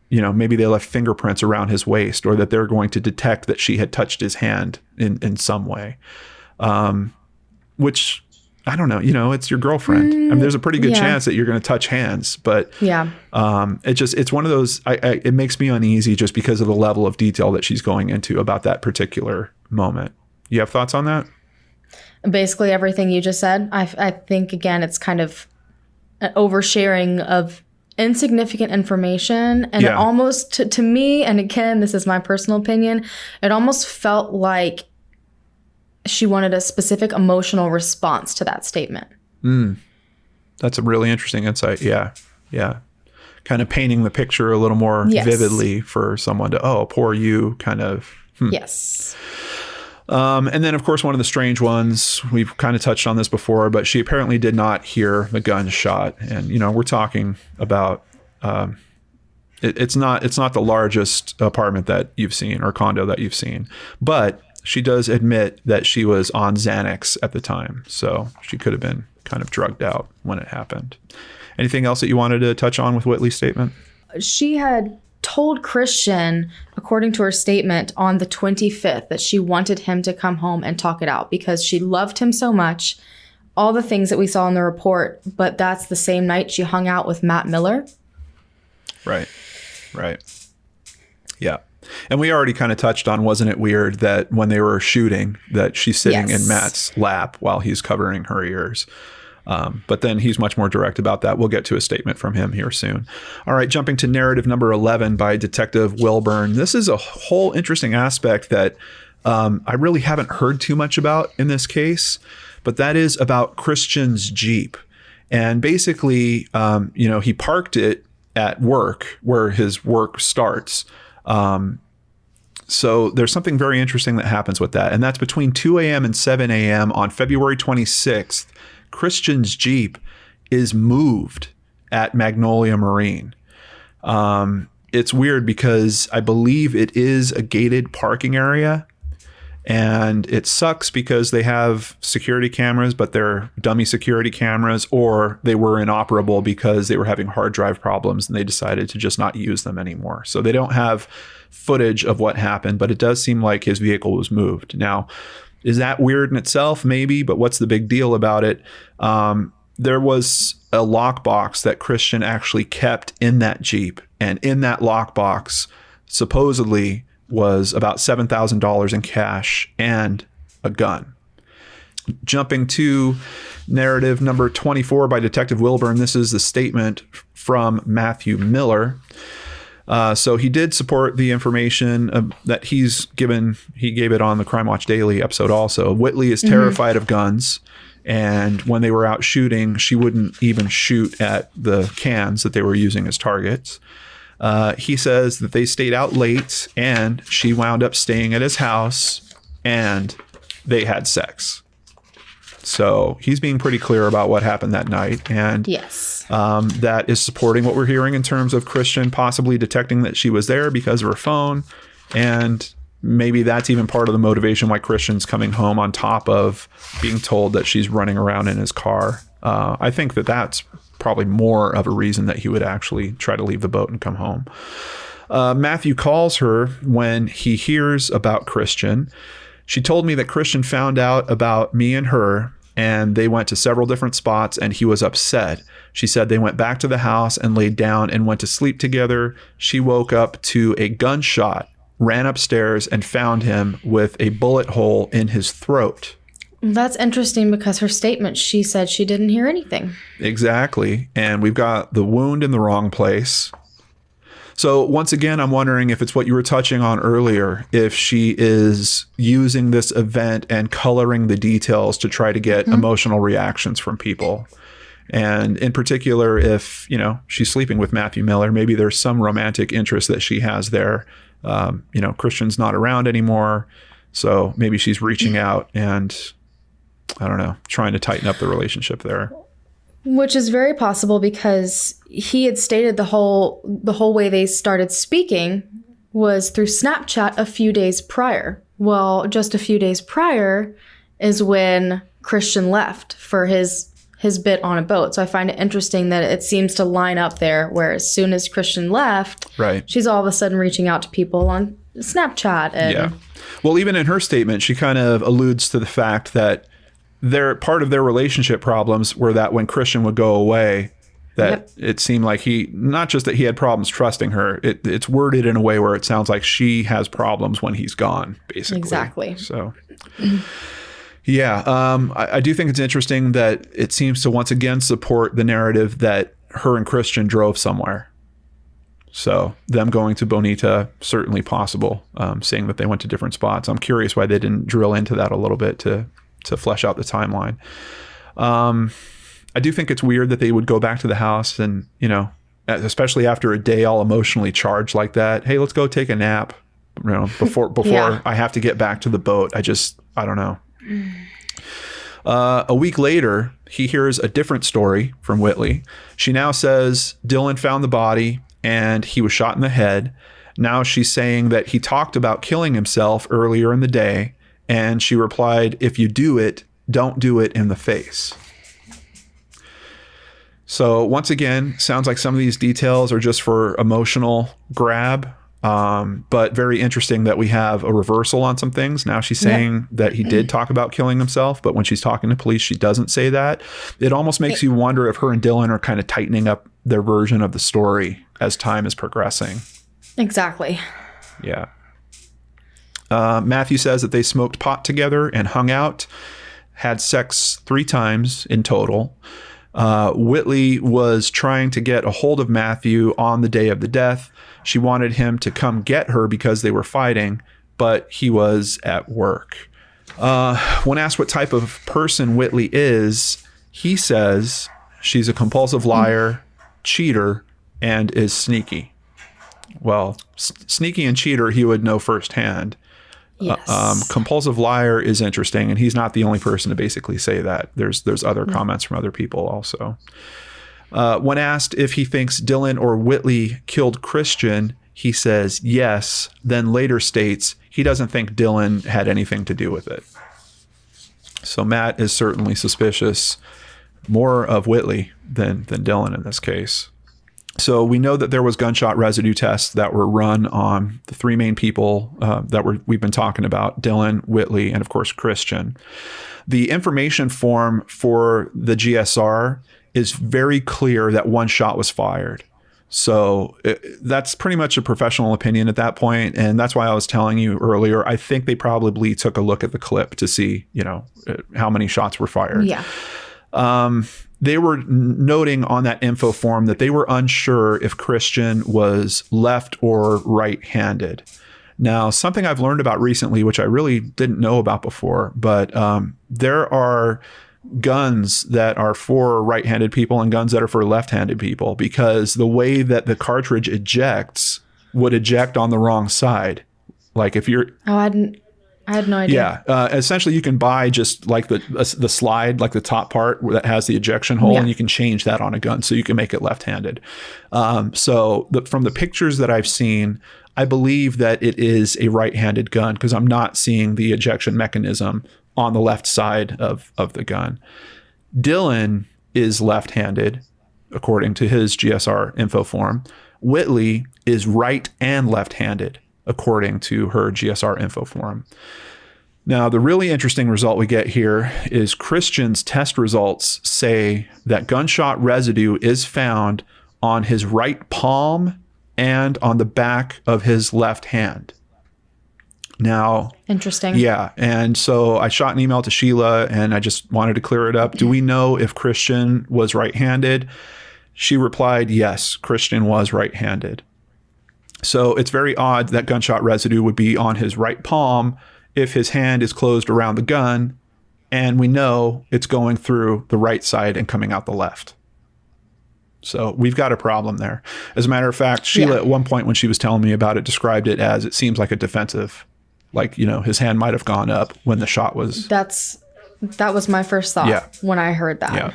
you know, maybe they left fingerprints around his waist or that they're going to detect that she had touched his hand in some way, which I don't know, you know, it's your girlfriend. I mean, there's a pretty good chance that you're going to touch hands, but it's one of those, it makes me uneasy just because of the level of detail that she's going into about that particular moment. You have thoughts on that? Basically everything you just said. I think, again, it's kind of an oversharing of insignificant information. And it almost, to me, and again, this is my personal opinion, it almost felt like she wanted a specific emotional response to that statement. That's a really interesting insight. Yeah. Yeah. Kind of painting the picture a little more vividly for someone to, oh, poor you, kind of. Yes. And then, of course, one of the strange ones, we've kind of touched on this before, but she apparently did not hear the gunshot. And, we're talking about, it's not the largest apartment that you've seen or condo that you've seen, but she does admit that she was on Xanax at the time. So she could have been kind of drugged out when it happened. Anything else that you wanted to touch on with Whitley's statement? She had told Christian, according to her statement, on the 25th that she wanted him to come home and talk it out because she loved him so much. All the things that we saw in the report, but that's the same night she hung out with Matt Miller. Right. Yeah. And we already kind of touched on, wasn't it weird that when they were shooting that she's sitting in Matt's lap while he's covering her ears? But then he's much more direct about that. We'll get to a statement from him here soon. All right, jumping to narrative number 11 by Detective Wilburn. This is a whole interesting aspect that I really haven't heard too much about in this case, but that is about Christian's Jeep. And basically, he parked it at work where his work starts. So there's something very interesting that happens with that. And that's between 2 a.m. and 7 a.m. on February 26th. Christian's Jeep is moved at Magnolia Marine. It's weird because I believe it is a gated parking area, and it sucks because they have security cameras, but they're dummy security cameras, or they were inoperable because they were having hard drive problems and they decided to just not use them anymore. So they don't have footage of what happened, but it does seem like his vehicle was moved. Now, is that weird in itself? Maybe, but what's the big deal about it? There was a lockbox that Christian actually kept in that Jeep, and in that lockbox supposedly was about $7,000 in cash and a gun. Jumping to narrative number 24 by Detective Wilburn. This is the statement from Matthew Miller. So he did support the information that he's given. He gave it on the Crime Watch Daily episode also. Whitley is terrified of guns. And when they were out shooting, she wouldn't even shoot at the cans that they were using as targets. He says that they stayed out late and she wound up staying at his house and they had sex. So he's being pretty clear about what happened that night. And that is supporting what we're hearing in terms of Christian possibly detecting that she was there because of her phone. And maybe that's even part of the motivation why Christian's coming home on top of being told that she's running around in his car. I think that that's probably more of a reason that he would actually try to leave the boat and come home. Matthew calls her when he hears about Christian. She told me that Christian found out about me and her, and they went to several different spots, and he was upset. She said they went back to the house and laid down and went to sleep together. She woke up to a gunshot, ran upstairs, and found him with a bullet hole in his throat. That's interesting because her statement, she said she didn't hear anything. Exactly. And we've got the wound in the wrong place. So once again, I'm wondering if it's what you were touching on earlier, if she is using this event and coloring the details to try to get emotional reactions from people. And in particular, if, she's sleeping with Matthew Miller, maybe there's some romantic interest that she has there. Christian's not around anymore. So maybe she's reaching out and, I don't know, trying to tighten up the relationship there. Which is very possible because he had stated the whole way they started speaking was through Snapchat a few days prior. Well, just a few days prior is when Christian left for his bit on a boat. So I find it interesting that it seems to line up there where as soon as Christian left, she's all of a sudden reaching out to people on Snapchat. And Well, even in her statement, she kind of alludes to the fact that part of their relationship problems were that when Christian would go away, that it seemed like not just that he had problems trusting her, it's worded in a way where it sounds like she has problems when he's gone, basically. Exactly. So, I do think it's interesting that it seems to once again support the narrative that her and Christian drove somewhere. So them going to Bonita, certainly possible, saying that they went to different spots. I'm curious why they didn't drill into that a little bit to flesh out the timeline. I do think it's weird that they would go back to the house and, you know, especially after a day all emotionally charged like that. Hey, let's go take a nap, you know, before I have to get back to the boat. I don't know. A week later, he hears a different story from Whitley. She now says Dylan found the body and he was shot in the head. Now she's saying that he talked about killing himself earlier in the day. And she replied, if you do it, don't do it in the face. So once again, sounds like some of these details are just for emotional grab. But very interesting that we have a reversal on some things. Now she's saying that he did talk about killing himself, but when she's talking to police, she doesn't say that. It almost makes you wonder if her and Dylan are kind of tightening up their version of the story as time is progressing. Exactly. Yeah. Matthew says that they smoked pot together and hung out, had sex 3 times in total. Whitley was trying to get a hold of Matthew on the day of the death. She wanted him to come get her because they were fighting, but he was at work. When asked what type of person Whitley is, he says she's a compulsive liar, cheater, and is sneaky. Well, sneaky and cheater, he would know firsthand. Yes. Compulsive liar is interesting, and he's not the only person to basically say that. There's other comments from other people also. When asked if he thinks Dylan or Whitley killed Christian, he says yes, then later states he doesn't think Dylan had anything to do with it. So Matt is certainly suspicious more of Whitley than Dylan in this case. So we know that there was gunshot residue tests that were run on the 3 main people we've been talking about, Dylan, Whitley, and of course, Christian. The information form for the GSR is very clear that 1 shot was fired. So that's pretty much a professional opinion at that point. And that's why I was telling you earlier, I think they probably took a look at the clip to see, you know, how many shots were fired. Yeah. They were noting on that info form that they were unsure if Christian was left or right-handed. Now, something I've learned about recently, which I really didn't know about before, but there are guns that are for right-handed people and guns that are for left-handed people, because the way that the cartridge ejects would eject on the wrong side. Like if you're... I had no idea. Yeah. Essentially, you can buy just like the slide, like the top part that has the ejection hole, and you can change that on a gun so you can make it left-handed. From the pictures that I've seen, I believe that it is a right-handed gun because I'm not seeing the ejection mechanism on the left side of the gun. Dylan is left-handed, according to his GSR info form. Whitley is right and left-handed, according to her GSR info form. Now, the really interesting result we get here is Christian's test results say that gunshot residue is found on his right palm and on the back of his left hand. Now, interesting. Yeah. And so I shot an email to Sheila and I just wanted to clear it up. Do we know if Christian was right-handed? She replied, yes, Christian was right-handed. So it's very odd that gunshot residue would be on his right palm if his hand is closed around the gun, and we know it's going through the right side and coming out the left. So we've got a problem there. As a matter of fact, Sheila at one point when she was telling me about it described it as it seems like a defensive, like, you know, his hand might have gone up when the shot was... That was my first thought when I heard that. Yeah.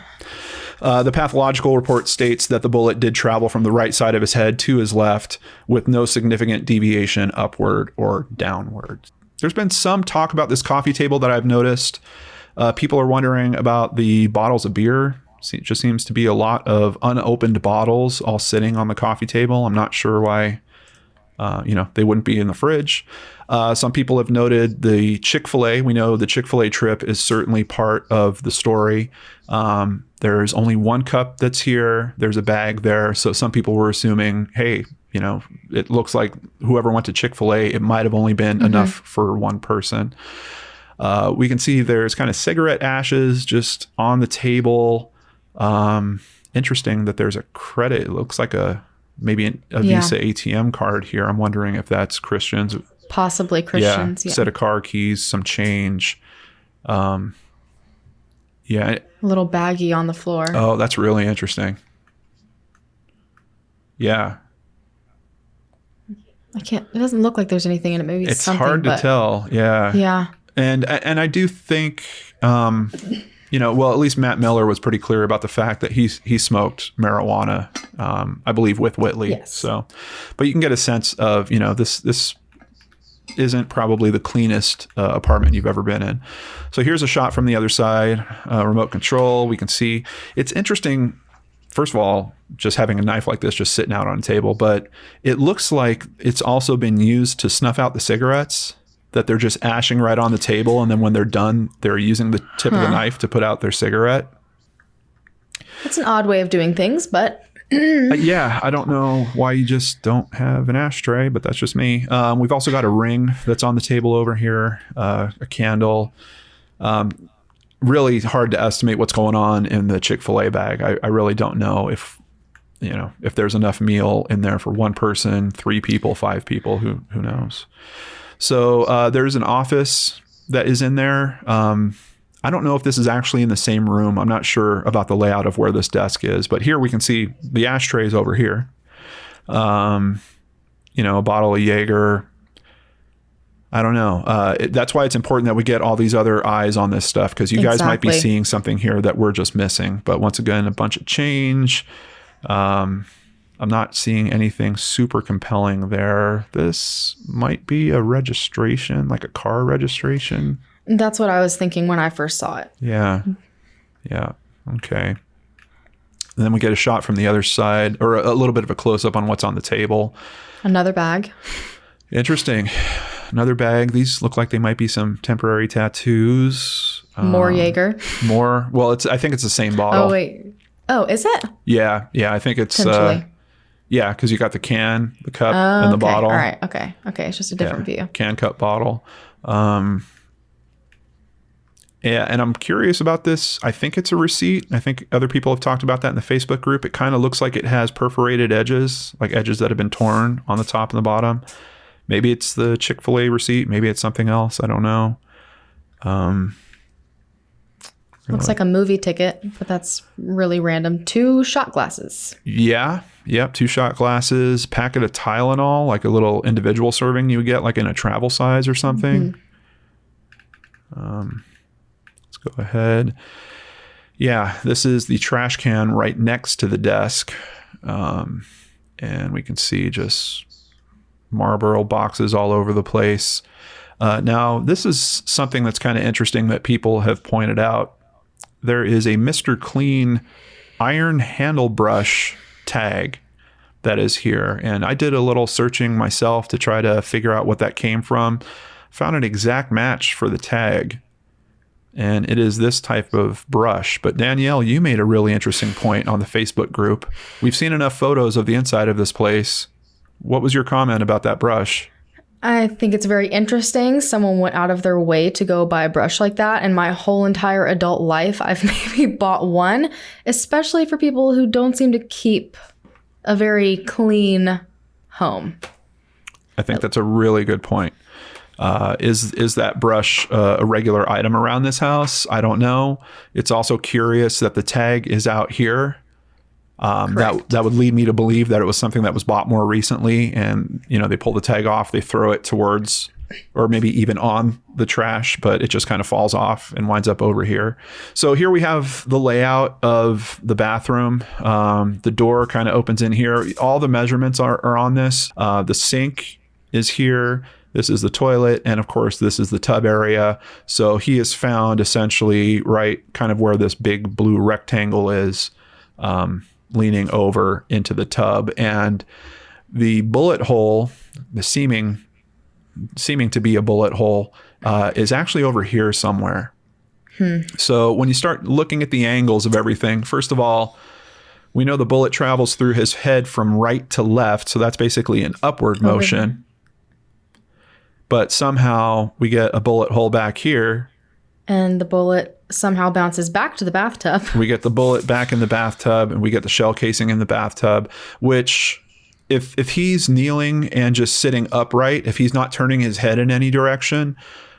The pathological report states that the bullet did travel from the right side of his head to his left with no significant deviation upward or downward. There's been some talk about this coffee table that I've noticed. People are wondering about the bottles of beer. It just seems to be a lot of unopened bottles all sitting on the coffee table. I'm not sure why, they wouldn't be in the fridge. Some people have noted the Chick-fil-A. We know the Chick-fil-A trip is certainly part of the story. There's only 1 cup that's here. There's a bag there. So some people were assuming, hey, you know, it looks like whoever went to Chick-fil-A, it might have only been enough for 1 person. We can see there's kind of cigarette ashes just on the table. Interesting that there's a credit. It looks like maybe a Visa ATM card here. I'm wondering if that's Christian's. Possibly Christian's. Yeah. Set of car keys, some change. Yeah. A little baggie on the floor. Oh, that's really interesting. Yeah. It doesn't look like there's anything in it. Maybe It's something, hard to tell. Yeah. Yeah. And I do think, well, at least Matt Miller was pretty clear about the fact that he smoked marijuana, I believe, with Whitley. Yes. So, but you can get a sense of, this isn't probably the cleanest apartment you've ever been in. So here's a shot from the other side, remote control. We can see it's interesting. First of all, just having a knife like this just sitting out on a table, but it looks like it's also been used to snuff out the cigarettes, that they're just ashing right on the table. And then when they're done, they're using the tip of the knife to put out their cigarette. That's an odd way of doing things, but... Yeah, I don't know why you just don't have an ashtray, but that's just me. We've also got a ring that's on the table over here, a candle. Really hard to estimate what's going on in the Chick-fil-A bag. I really don't know if there's enough meal in there for one person, 3 people, 5 people, who knows. So there's an office that is in there. I don't know if this is actually in the same room. I'm not sure about the layout of where this desk is, but here we can see the ashtrays over here. A bottle of Jaeger. I don't know. That's why it's important that we get all these other eyes on this stuff, because you guys might be seeing something here that we're just missing. But once again, a bunch of change. I'm not seeing anything super compelling there. This might be a registration, like a car registration. That's what I was thinking when I first saw it. Yeah. Yeah. Okay. And then we get a shot from the other side, or a little bit of a close-up on what's on the table. Another bag. Interesting. Another bag. These look like they might be some temporary tattoos. More Jaeger. More. Well, I think it's the same bottle. Oh, wait. Oh, is it? Yeah. Yeah. I think it's... yeah, because you got the can, the cup, and the bottle. All right. Okay. It's just a different view. Can, cup, bottle. Yeah, and I'm curious about this. I think it's a receipt. I think other people have talked about that in the Facebook group. It kind of looks like it has perforated edges, like edges that have been torn on the top and the bottom. Maybe it's the Chick-fil-A receipt. Maybe it's something else. I don't know. Looks like a movie ticket, but that's really random. 2 shot glasses. Yeah. Yep. 2 shot glasses, packet of Tylenol, like a little individual serving you would get like in a travel size or something. Let's go ahead. Yeah, this is the trash can right next to the desk. And we can see just Marlboro boxes all over the place. Now, this is something that's kind of interesting that people have pointed out. There is a Mr. Clean iron handle brush tag that is here. And I did a little searching myself to try to figure out what that came from. Found an exact match for the tag. And it is this type of brush. But Danielle, you made a really interesting point on the Facebook group. We've seen enough photos of the inside of this place. What was your comment about that brush? I think it's very interesting. Someone went out of their way to go buy a brush like that. And my whole entire adult life, I've maybe bought one, especially for people who don't seem to keep a very clean home. I think that's a really good point. Is that brush a regular item around this house? I don't know. It's also curious that the tag is out here. That would lead me to believe that it was something that was bought more recently, and they pull the tag off, they throw it towards, or maybe even on the trash, but it just kind of falls off and winds up over here. So here we have the layout of the bathroom. The door kind of opens in here. All the measurements are on this. The sink is here. This is the toilet. And of course, this is the tub area. So he has found essentially right kind of where this big blue rectangle is, leaning over into the tub. And the bullet hole, the seeming to be a bullet hole, is actually over here somewhere. So when you start looking at the angles of everything, first of all, we know the bullet travels through his head from right to left. So that's basically an upward motion. But somehow we get a bullet hole back here. And the bullet somehow bounces back to the bathtub. We get the bullet back in the bathtub, and we get the shell casing in the bathtub, which if he's kneeling and just sitting upright, if he's not turning his head in any direction,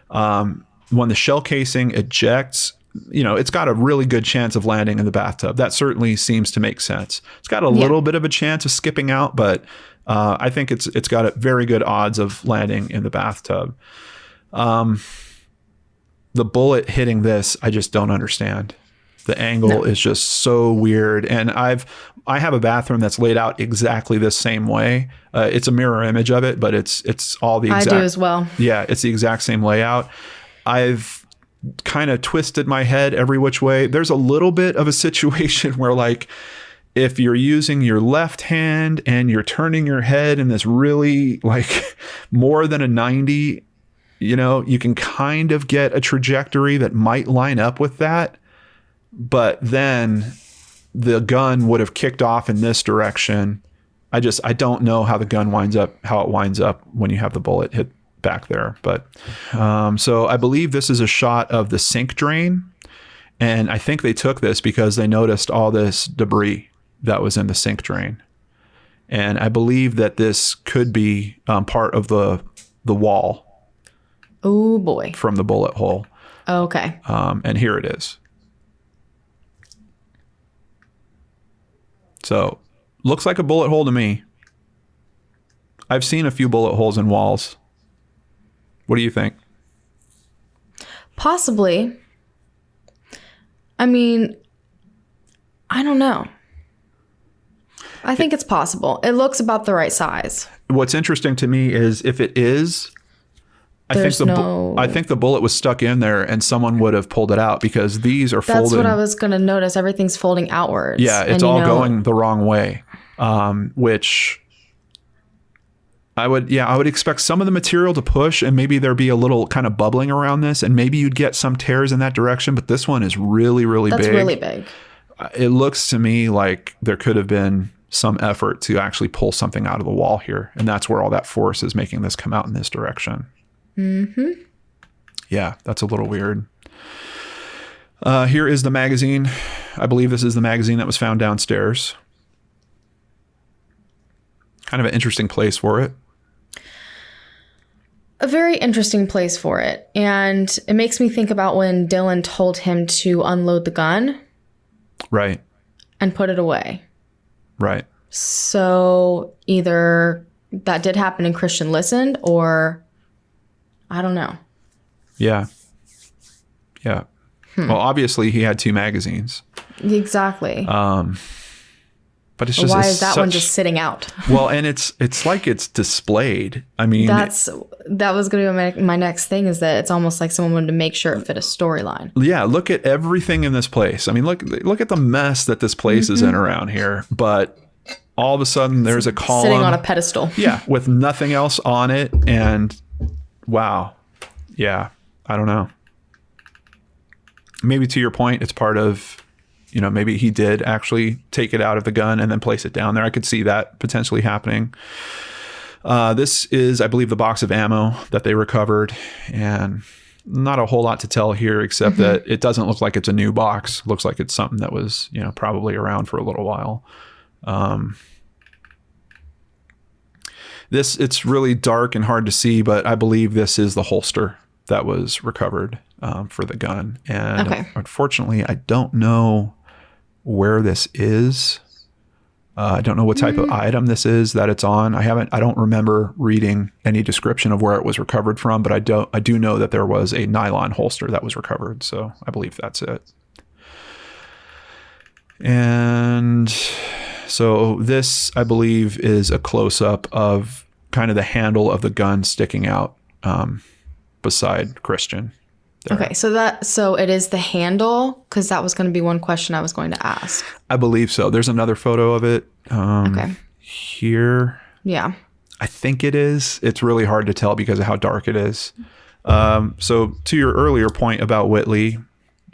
when the shell casing ejects, it's got a really good chance of landing in the bathtub. That certainly seems to make sense. It's got a little bit of a chance of skipping out, but I think it's got a very good odds of landing in the bathtub. The bullet hitting this, I just don't understand. The angle is just so weird. And I have a bathroom that's laid out exactly the same way. It's a mirror image of it, but it's all the exact. I do as well. Yeah, it's the exact same layout. I've kind of twisted my head every which way. There's a little bit of a situation where, like, if you're using your left hand and you're turning your head in this really, like, more than a 90, you can kind of get a trajectory that might line up with that. But then the gun would have kicked off in this direction. I don't know how the gun winds up when you have the bullet hit back there. But so I believe this is a shot of the sink drain. And I think they took this because they noticed all this debris that was in the sink drain. And I believe that this could be part of the wall. Oh boy. From the bullet hole. Okay. And here it is. So, looks like a bullet hole to me. I've seen a few bullet holes in walls. What do you think? Possibly. I mean, I don't know. I think it's possible. It looks about the right size. What's interesting to me is if it is, I think the bullet was stuck in there and someone would have pulled it out because these are folded. That's what I was going to notice. Everything's folding outwards. Yeah, it's all going the wrong way, which I would expect some of the material to push and maybe there'd be a little kind of bubbling around this and maybe you'd get some tears in that direction. But this one is really, really big. That's really big. It looks to me like there could have been some effort to actually pull something out of the wall here. And that's where all that force is making this come out in this direction. Mm-hmm. Yeah, that's a little weird. Here is the magazine. I believe this is the magazine that was found downstairs. Kind of an interesting place for it. A very interesting place for it. And it makes me think about when Dylan told him to unload the gun. Right. And put it away. Right. So either that did happen and Christian listened, or I don't know. Yeah. Yeah. Well, obviously he had 2 magazines. Exactly. But it's just, why is that one just sitting out? Well, and it's like it's displayed. I mean, that was going to be my next thing, is that it's almost like someone wanted to make sure it fit a storyline. Yeah. Look at everything in this place. I mean, look at the mess that this place is in around here, but all of a sudden there's a column sitting on a pedestal. Yeah. With nothing else on it. And wow. Yeah. I don't know. Maybe to your point, it's part of, maybe he did actually take it out of the gun and then place it down there. I could see that potentially happening. This is, I believe, the box of ammo that they recovered, and not a whole lot to tell here, except that it doesn't look like it's a new box. It looks like it's something that was, probably around for a little while. It's really dark and hard to see, but I believe this is the holster that was recovered for the gun. And unfortunately, I don't know where this is. I don't know what type of item this is that it's on. I don't remember reading any description of where it was recovered from, but I do know that there was a nylon holster that was recovered. So I believe that's it. And so this, I believe, is a close-up of kind of the handle of the gun sticking out beside Christian. There. Okay, so it is the handle, because that was going to be one question I was going to ask. I believe so. There's another photo of it here. Yeah. I think it is. It's really hard to tell because of how dark it is. So to your earlier point about Whitley,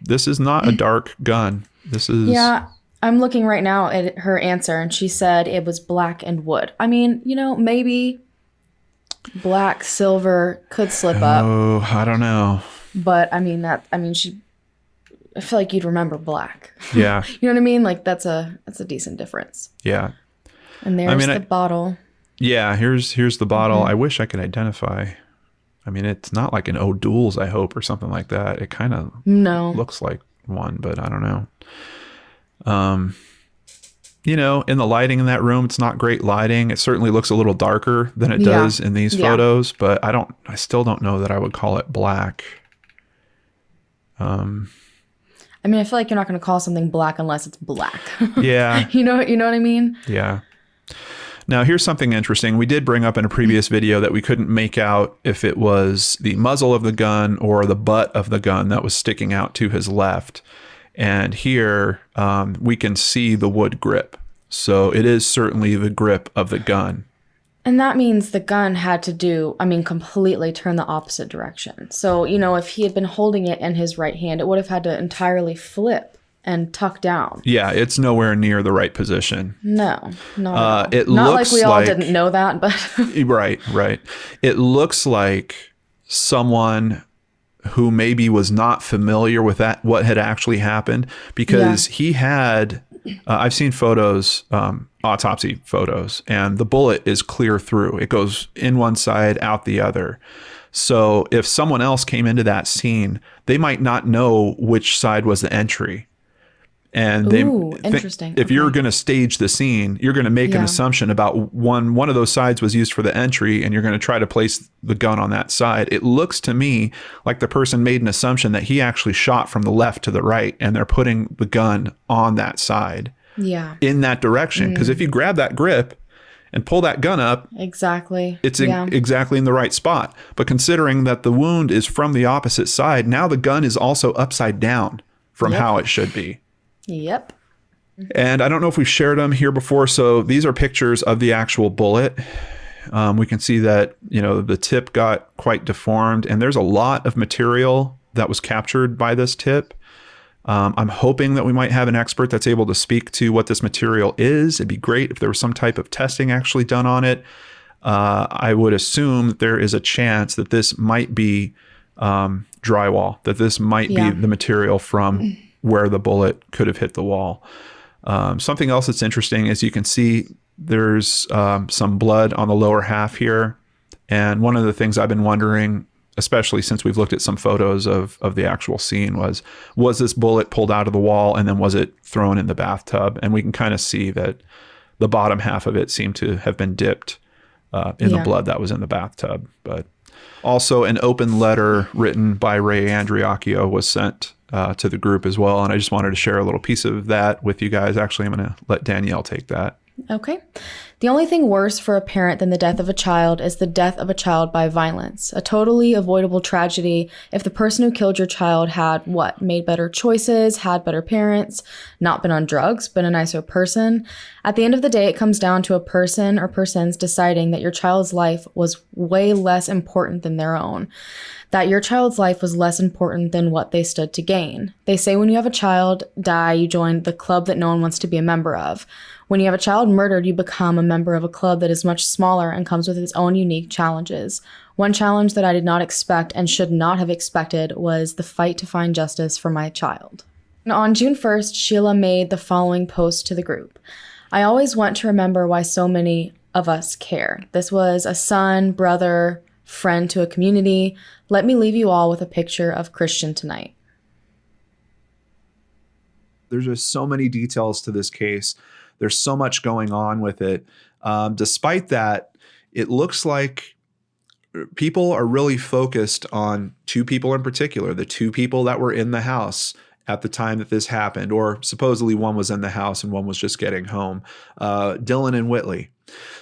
this is not a dark gun. This is... Yeah, I'm looking right now at her answer, and she said it was black and wood. I mean, maybe black, silver could slip up. Oh, I don't know. But I feel like you'd remember black. Yeah. You know what I mean? Like that's a decent difference. Yeah. And there's the bottle. Yeah, here's the bottle. I wish I could identify. I mean, it's not like an O'Doul's, I hope, or something like that. It kind of looks like one, but I don't know. You know, in the lighting in that room, it's not great lighting. It certainly looks a little darker than it does in these photos, but I still don't know that I would call it black. I mean, I feel like you're not going to call something black unless it's black. Yeah. You know what I mean? Yeah. Now, here's something interesting. We did bring up in a previous video that we couldn't make out if it was the muzzle of the gun or the butt of the gun that was sticking out to his left. And here we can see the wood grip. So it is certainly the grip of the gun. And that means the gun had to completely turn the opposite direction. So, you know, if he had been holding it in his right hand, it would have had to entirely flip and tuck down. Yeah, it's nowhere near the right position. No, not at all. It not looks like we all didn't know that, but... Right. It looks like someone who maybe was not familiar with what had actually happened, because he had... I've seen photos, autopsy photos, and the bullet is clear through. It goes in one side, out the other. So if someone else came into that scene, they might not know which side was the entry. And interesting. If you're going to stage the scene, you're going to make an assumption about one of those sides was used for the entry, and you're going to try to place the gun on that side. It looks to me like the person made an assumption that he actually shot from the left to the right, and they're putting the gun on that side. Yeah. In that direction. Because if you grab that grip and pull that gun up, exactly, it's exactly in the right spot. But considering that the wound is from the opposite side, now the gun is also upside down from how it should be. Yep. And I don't know if we've shared them here before. So these are pictures of the actual bullet. We can see that, you know, the tip got quite deformed, and there's a lot of material that was captured by this tip. I'm hoping that we might have an expert that's able to speak to what this material is. It'd be great if there was some type of testing actually done on it. I would assume that there is a chance that this might be drywall, that this might be the material from where the bullet could have hit the wall. Something else that's interesting is you can see there's some blood on the lower half here. And one of the things I've been wondering, especially since we've looked at some photos of the actual scene, was this bullet pulled out of the wall and then was it thrown in the bathtub? And we can kind of see that the bottom half of it seemed to have been dipped in the blood that was in the bathtub. But also an open letter written by Ray Andreacchio was sent to the group as well. And I just wanted to share a little piece of that with you guys. Actually, I'm going to let Danielle take that. Okay. The only thing worse for a parent than the death of a child is the death of a child by violence. A totally avoidable tragedy if the person who killed your child had made better choices, had better parents, not been on drugs, been a nicer person. At the end of the day, it comes down to a person or persons deciding that your child's life was way less important than their own. That your child's life was less important than what they stood to gain. They say when you have a child die, you join the club that no one wants to be a member of. When you have a child murdered, you become a member of a club that is much smaller and comes with its own unique challenges. One challenge that I did not expect and should not have expected was the fight to find justice for my child. And on June 1st, Sheila made the following post to the group. I always want to remember why so many of us care. This was a son, brother, friend to a community. Let me leave you all with a picture of Christian tonight. There's just so many details to this case. There's so much going on with it. Despite that, it looks like people are really focused on two people in particular, the two people that were in the house at the time that this happened, or supposedly one was in the house and one was just getting home, Dylan and Whitley.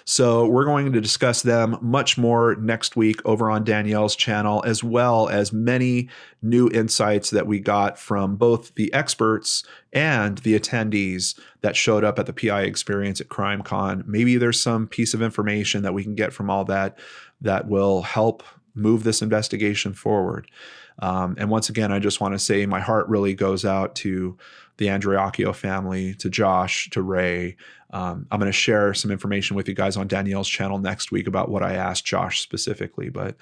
So we're going to discuss them much more next week over on Danielle's channel, as well as many new insights that we got from both the experts and the attendees that showed up at the PI experience at CrimeCon. Maybe there's some piece of information that we can get from all that that will help move this investigation forward. And once again, I just want to say my heart really goes out to the Andreacchio family, to Josh, to Ray. I'm going to share some information with you guys on Danielle's channel next week about what I asked Josh specifically, but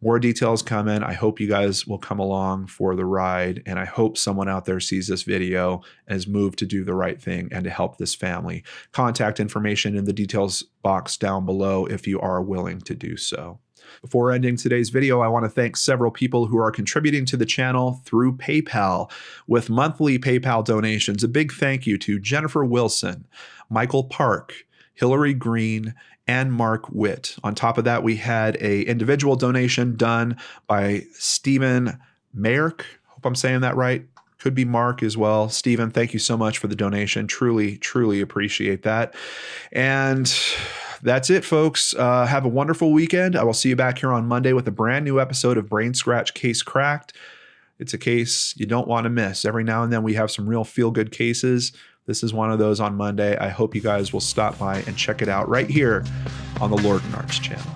more details coming. I hope you guys will come along for the ride, and I hope someone out there sees this video and is moved to do the right thing and to help this family. Contact information in the details box down below if you are willing to do so. Before ending today's video, I want to thank several people who are contributing contributing to the channel through PayPal with monthly PayPal donations. A big thank you to Jennifer Wilson, Michael Park, Hillary Green, and Mark Witt. On top of that, we had a individual donation done by Stephen Mayerk. Hope I'm saying that right. Could be Mark as well. Stephen, thank you so much for the donation. Truly, truly appreciate that. And that's it, folks. Have a wonderful weekend. I will see you back here on Monday with a brand new episode of BrainScratch Case Cracked. It's a case you don't want to miss. Every now and then we have some real feel-good cases. This is one of those on Monday. I hope you guys will stop by and check it out right here on the Lord and Arts channel.